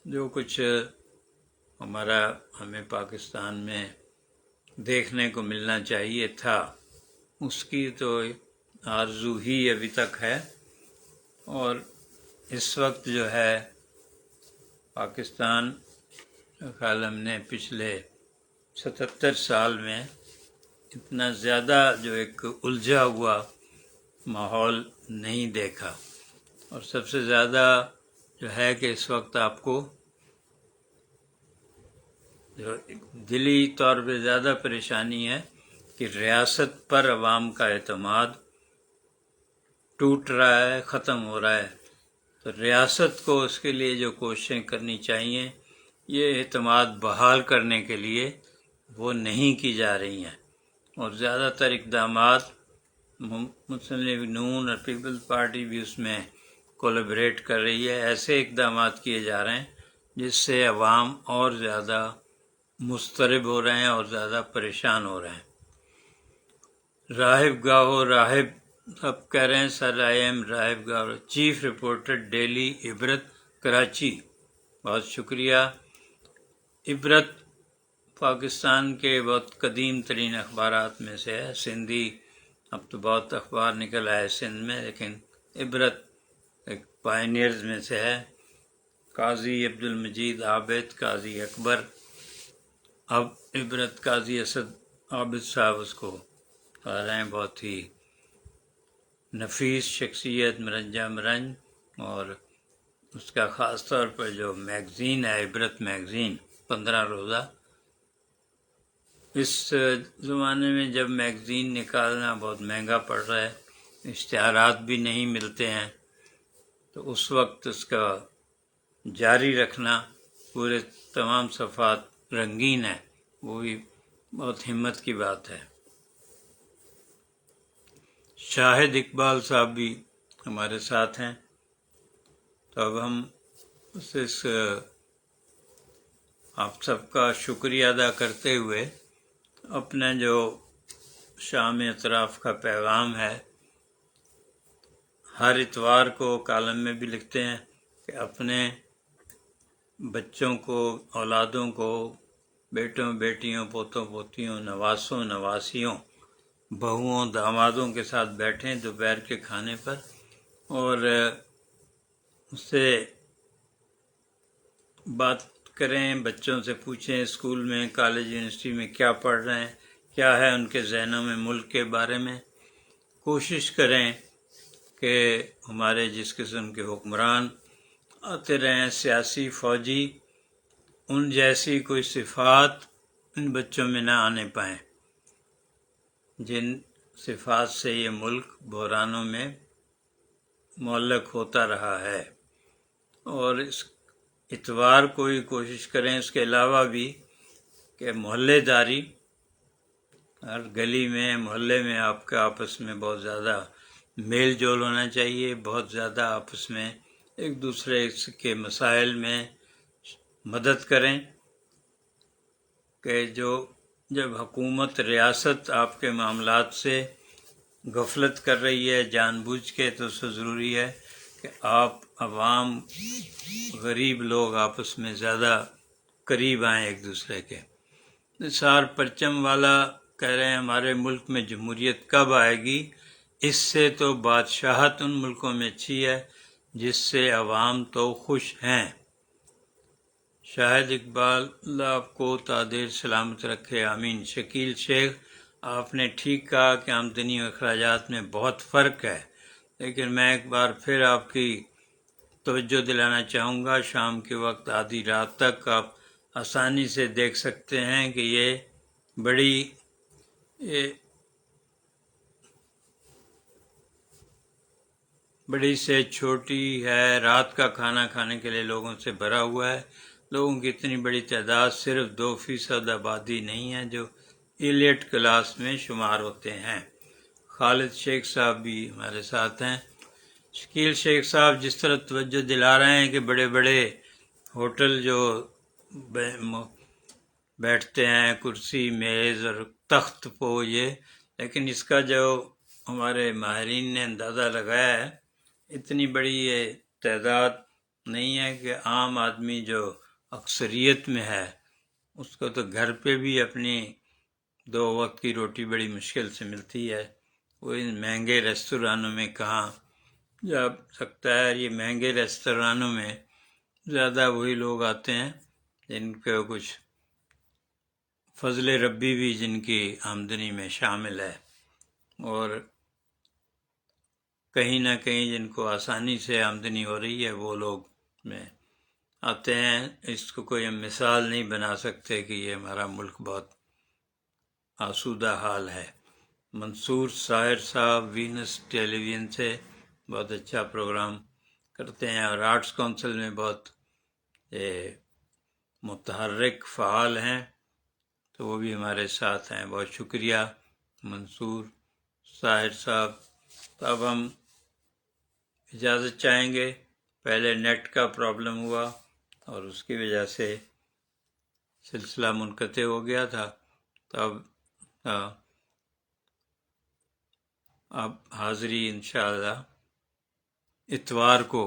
جو کچھ ہمیں پاکستان میں دیکھنے کو ملنا چاہیے تھا، اس کی تو آرزو ہی ابھی تک ہے، اور اس وقت جو ہے پاکستان خیال ہم نے پچھلے 77 سال میں اتنا زیادہ جو ایک الجھا ہوا ماحول نہیں دیکھا، اور سب سے زیادہ جو ہے کہ اس وقت آپ کو جو دلی طور پہ زیادہ پریشانی ہے کہ ریاست پر عوام کا اعتماد ٹوٹ رہا ہے، ختم ہو رہا ہے۔ تو ریاست کو اس کے لیے جو کوششیں کرنی چاہیے، یہ اعتماد بحال کرنے کے لیے وہ نہیں کی جا رہی ہیں، اور زیادہ تر اقدامات مسلم لیگ نون اور پیپلز پارٹی بھی اس میں کولیبریٹ کر رہی ہے۔ ایسے اقدامات کیے جا رہے ہیں جس سے عوام اور زیادہ مضطرب ہو رہے ہیں اور زیادہ پریشان ہو رہے ہیں۔ راہب گاہو راہب سب کہہ رہے ہیں سر آئی ایم راہب گاہو، چیف رپورٹر ڈیلی عبرت کراچی، بہت شکریہ۔ عبرت پاکستان کے بہت قدیم ترین اخبارات میں سے ہے، سندھی اب تو بہت اخبار نکل آئے سندھ میں، لیکن عبرت ایک پائنیئرز میں سے ہے۔ قاضی عبدالمجید عابد، قاضی اکبر، اب عبرت قاضی اسد عابد صاحب اس کو کہہ رہے ہیں، بہت ہی نفیس شخصیت، مرنجہ مرنج، اور اس کا خاص طور پر جو میگزین ہے عبرت میگزین 15 روزہ، اس زمانے میں جب میگزین نکالنا بہت مہنگا پڑ رہا ہے، اشتہارات بھی نہیں ملتے ہیں، تو اس وقت اس کا جاری رکھنا، پورے تمام صفحات رنگین ہیں، وہ بھی بہت ہمت کی بات ہے۔ شاہد اقبال صاحب بھی ہمارے ساتھ ہیں، تو اب ہم اس آپ سب کا شکریہ ادا کرتے ہوئے اپنا جو شام اطراف کا پیغام ہے، ہر اتوار کو کالم میں بھی لکھتے ہیں کہ اپنے بچوں کو، اولادوں کو، بیٹوں بیٹیوں، پوتوں پوتیوں، نواسوں نواسیوں، بہوؤں دامادوں کے ساتھ بیٹھیں دوپہر کے کھانے پر، اور اس سے بات کریں، بچوں سے پوچھیں اسکول میں، کالج، یونیورسٹی میں کیا پڑھ رہے ہیں، کیا ہے ان کے ذہنوں میں ملک کے بارے میں۔ کوشش کریں کہ ہمارے جس قسم کے حکمران آتے رہیں، سیاسی، فوجی، ان جیسی کوئی صفات ان بچوں میں نہ آنے پائیں جن صفات سے یہ ملک بحرانوں میں معلق ہوتا رہا ہے۔ اور اس اتوار کو ہی کوشش کریں، اس کے علاوہ بھی کہ محلے داری، ہر گلی میں، محلے میں آپ کا آپس میں بہت زیادہ میل جول ہونا چاہیے، بہت زیادہ آپس میں ایک دوسرے کے مسائل میں مدد کریں، کہ جب حکومت، ریاست آپ کے معاملات سے غفلت کر رہی ہے جان بوجھ کے، تو اس سے ضروری ہے کہ آپ عوام، غریب لوگ آپس میں زیادہ قریب آئیں ایک دوسرے کے۔ نثار پرچم والا کہہ رہے ہیں ہمارے ملک میں جمہوریت کب آئے گی؟ اس سے تو بادشاہت ان ملکوں میں اچھی ہے جس سے عوام تو خوش ہیں۔ شاہد اقبال، اللہ آپ کو تعدیر سلامت رکھے، آمین۔ شکیل شیخ، آپ نے ٹھیک کہا کہ آمدنی و اخراجات میں بہت فرق ہے، لیکن میں ایک بار پھر آپ کی توجہ دلانا چاہوں گا، شام کے وقت آدھی رات تک آپ آسانی سے دیکھ سکتے ہیں کہ یہ بڑی سے چھوٹی ہے، رات کا کھانا کھانے کے لیے لوگوں سے بھرا ہوا ہے۔ لوگوں کی اتنی بڑی تعداد، صرف 2% آبادی نہیں ہے جو ایلیٹ کلاس میں شمار ہوتے ہیں۔ خالد شیخ صاحب بھی ہمارے ساتھ ہیں۔ شکیل شیخ صاحب جس طرح توجہ دلا رہے ہیں کہ بڑے بڑے ہوٹل جو بیٹھتے ہیں، کرسی، میز اور تخت پو، یہ، لیکن اس کا جو ہمارے ماہرین نے اندازہ لگایا ہے، اتنی بڑی یہ تعداد نہیں ہے کہ عام آدمی جو اکثریت میں ہے اس کو تو گھر پہ بھی اپنی 2 وقت کی روٹی بڑی مشکل سے ملتی ہے، وہ ان مہنگے ریستورانوں میں کہاں جا سکتا ہے؟ یہ مہنگے ریستورانوں میں زیادہ وہی لوگ آتے ہیں جن کو کچھ فضل ربی بھی جن کی آمدنی میں شامل ہے، اور کہیں نہ کہیں جن کو آسانی سے آمدنی ہو رہی ہے وہ لوگ میں آتے ہیں۔ اس کو کوئی ہم مثال نہیں بنا سکتے کہ یہ ہمارا ملک بہت آسودہ حال ہے۔ منصور ساحر صاحب وینس ٹیلی ویژن سے بہت اچھا پروگرام کرتے ہیں اور آرٹس کونسل میں بہت متحرک فعال ہیں، تو وہ بھی ہمارے ساتھ ہیں۔ بہت شکریہ منصور ساحر صاحب۔ تو اب ہم اجازت چاہیں گے، پہلے نیٹ کا پرابلم ہوا اور اس کی وجہ سے سلسلہ منقطع ہو گیا تھا، تو اب حاضری انشاءاللہ اتوار کو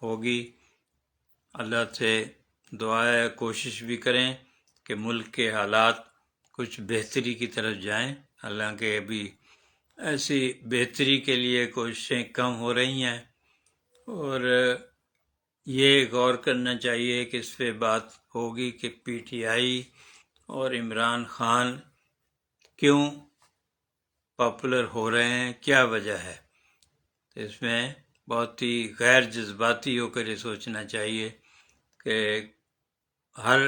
ہوگی۔ اللہ سے دعا ہے، کوشش بھی کریں کہ ملک کے حالات کچھ بہتری کی طرف جائیں، حالانکہ ابھی ایسی بہتری کے لیے کوششیں کم ہو رہی ہیں، اور یہ غور کرنا چاہیے کہ اس پہ بات ہوگی کہ پی ٹی آئی اور عمران خان کیوں پاپولر ہو رہے ہیں، کیا وجہ ہے۔ تو اس میں بہت ہی غیر جذباتی ہو کر یہ سوچنا چاہیے کہ ہر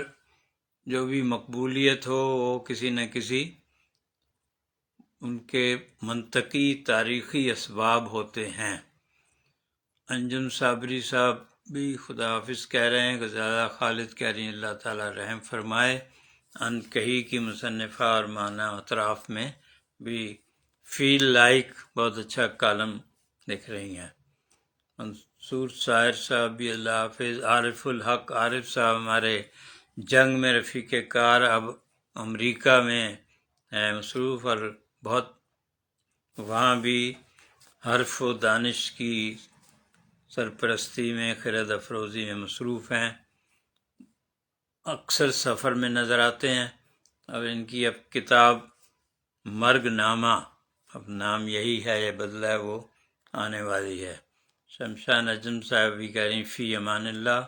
جو بھی مقبولیت ہو وہ کسی نہ کسی ان کے منطقی تاریخی اسباب ہوتے ہیں۔ انجم صابری صاحب بھی خدا حافظ کہہ رہے ہیں، غزالہ خالد کہہ رہی ہیں اللہ تعالیٰ رحم فرمائے۔ ان کہی کی مصنفہ اور معنی اطراف میں بھی فیل لائک بہت اچھا کالم لکھ رہی ہیں۔ منصور ساحر صاحب بھی اللہ حافظ۔ عارف الحق عارف صاحب ہمارے جنگ میں رفیق کار، اب امریکہ میں ہیں مصروف، اور بہت وہاں بھی حرف و دانش کی سرپرستی میں، خرد افروزی میں مصروف ہیں، اکثر سفر میں نظر آتے ہیں۔ اب ان کی کتاب مرگ نامہ، اب نام یہی ہے یا بدلا ہے، وہ آنے والی ہے۔ شمشاہ نجم صاحب بھی کہہ رہی فی امان اللہ،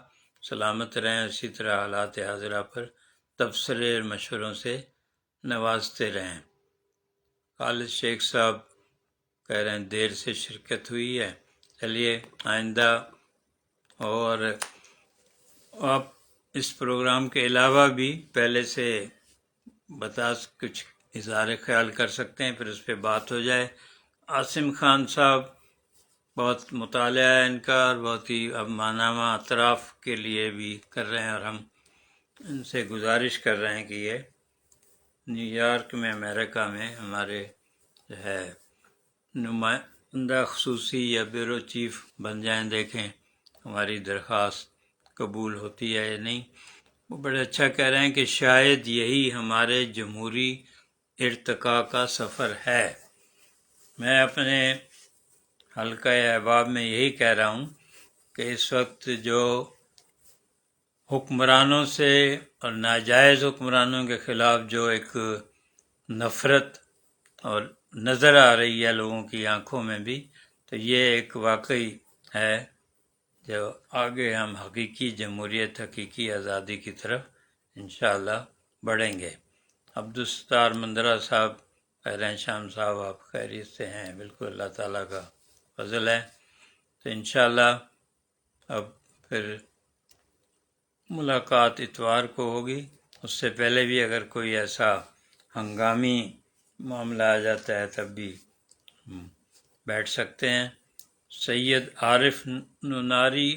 سلامت رہیں، اسی طرح حالات حاضرہ پر تبصرے اور مشوروں سے نوازتے رہیں۔ خالد شیخ صاحب کہہ رہے ہیں دیر سے شرکت ہوئی ہے، چلیے آئندہ، اور آپ اس پروگرام کے علاوہ بھی پہلے سے کچھ اظہار خیال کر سکتے ہیں، پھر اس پہ بات ہو جائے۔ عاصم خان صاحب بہت مطالعہ ہے ان کا، اور بہت ہی اب معنامہ اطراف کے لیے بھی کر رہے ہیں، اور ہم ان سے گزارش کر رہے ہیں کہ یہ نیو یارک میں امریکہ میں ہمارے جو ہے نمائندہ خصوصی یا بیورو چیف بن جائیں، دیکھیں ہماری درخواست قبول ہوتی ہے یا نہیں۔ وہ بڑے اچھا کہہ رہے ہیں کہ شاید یہی ہمارے جمہوری ارتقاء کا سفر ہے۔ میں اپنے حلقہ احباب میں یہی کہہ رہا ہوں کہ اس وقت جو حکمرانوں سے اور ناجائز حکمرانوں کے خلاف جو ایک نفرت اور نظر آ رہی ہے لوگوں کی آنکھوں میں بھی، تو یہ ایک واقعی ہے جو آگے ہم حقیقی جمہوریت، حقیقی آزادی کی طرف انشاءاللہ بڑھیں گے۔ عبدالستار مندرہ صاحب کہہ رہے ہیں شام صاحب آپ خیریت سے ہیں؟ بالکل، اللہ تعالیٰ کا فضل ہے۔ تو انشاءاللہ اب پھر ملاقات اتوار کو ہوگی، اس سے پہلے بھی اگر کوئی ایسا ہنگامی معاملہ آ جاتا ہے تب بھی بیٹھ سکتے ہیں۔ سید عارف نناری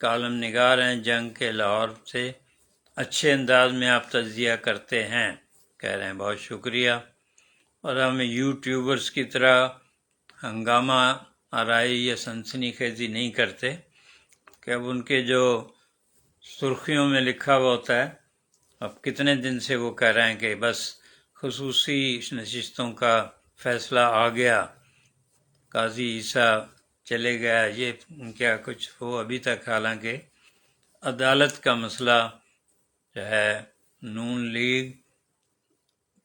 کالم نگار ہیں جنگ کے لاہور سے، اچھے انداز میں آپ تجزیہ کرتے ہیں، کہہ رہے ہیں بہت شکریہ، اور ہم یوٹیوبرز کی طرح ہنگامہ آرائی یا سنسنی خیزی نہیں کرتے کہ اب ان کے جو سرخیوں میں لکھا ہوا ہوتا ہے، اب کتنے دن سے وہ کہہ رہے ہیں کہ بس خصوصی نشستوں کا فیصلہ آ گیا، قاضی عیسیٰ چلے گیا، یہ کیا کچھ ہو ابھی تک، حالانکہ عدالت کا مسئلہ جو ہے نون لیگ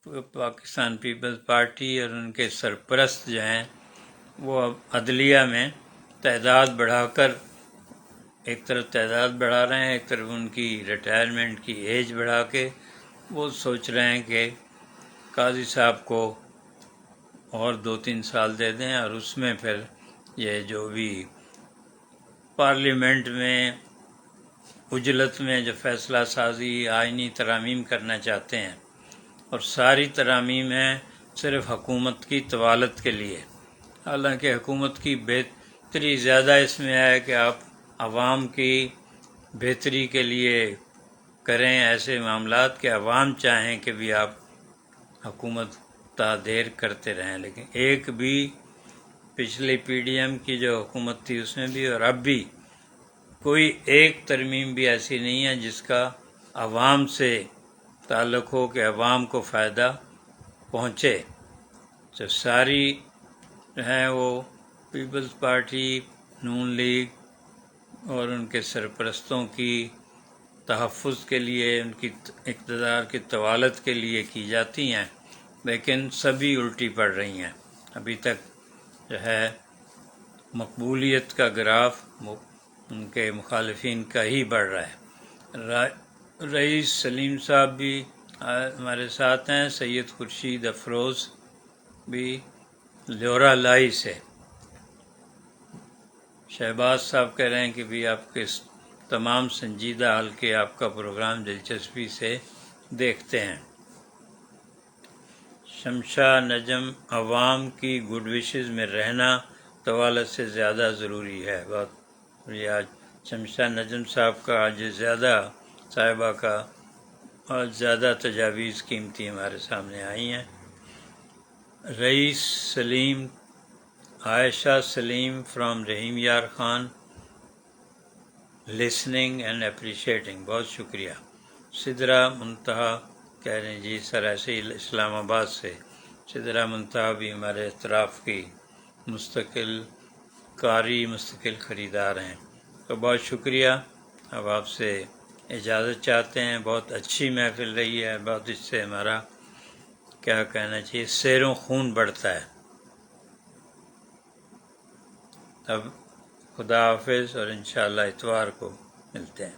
پاکستان پیپلز پارٹی اور ان کے سرپرست جو ہیں وہ اب عدلیہ میں تعداد بڑھا کر ایک طرف تعداد بڑھا رہے ہیں، ایک طرف ان کی ریٹائرمنٹ کی ایج بڑھا کے وہ سوچ رہے ہیں کہ قاضی صاحب کو اور 2-3 سال دے دیں اور اس میں پھر یہ جو بھی پارلیمنٹ میں عجلت میں جو فیصلہ سازی آئینی ترامیم کرنا چاہتے ہیں، اور ساری ترامیم ہیں صرف حکومت کی طوالت کے لیے، حالانکہ حکومت کی بہتری زیادہ اس میں ہے کہ آپ عوام کی بہتری کے لیے کریں ایسے معاملات کہ عوام چاہیں کہ بھی آپ حکومت تا دیر کرتے رہیں، لیکن ایک بھی پچھلی پی ڈی ایم کی جو حکومت تھی اس میں بھی اور اب بھی کوئی ایک ترمیم بھی ایسی نہیں ہے جس کا عوام سے تعلق ہو کہ عوام کو فائدہ پہنچے۔ تو ساری جو ہیں وہ پیپلز پارٹی، نون لیگ اور ان کے سرپرستوں کی تحفظ کے لیے، ان کی اقتدار کی طوالت کے لیے کی جاتی ہیں، لیکن سبھی الٹی پڑ رہی ہیں۔ ابھی تک جو ہے مقبولیت کا گراف ان کے مخالفین کا ہی بڑھ رہا ہے۔ رئیس سلیم صاحب بھی ہمارے ساتھ ہیں، سید خورشید افروز بھی لورا لائی سے۔ شہباز صاحب کہہ رہے ہیں کہ بھی آپ کے تمام سنجیدہ حلقے آپ کا پروگرام دلچسپی سے دیکھتے ہیں۔ شمشا نجم، عوام کی گڈ وشز میں رہنا طوالت سے زیادہ ضروری ہے۔ بہت آج شمشا نجم صاحب کا آج زیادہ صاحبہ کا آج زیادہ تجاویز قیمتی ہمارے سامنے آئی ہیں۔ رئیس سلیم، عائشہ سلیم فرام رحیم یار خان، لسننگ اینڈ اپریشیٹنگ، بہت شکریہ۔ سدرا منتہا کہہ رہے ہیں جی سر ایسے ہی اسلام آباد سے سدرا منتہا بھی ہمارے اطراف کی مستقل قاری، مستقل خریدار ہیں، تو بہت شکریہ۔ اب آپ سے اجازت چاہتے ہیں۔ بہت اچھی محفل رہی ہے، بہت اس سے ہمارا کیا کہنا چاہیے سیر و خون بڑھتا ہے۔ اب خدا حافظ اور انشاءاللہ اتوار کو ملتے ہیں۔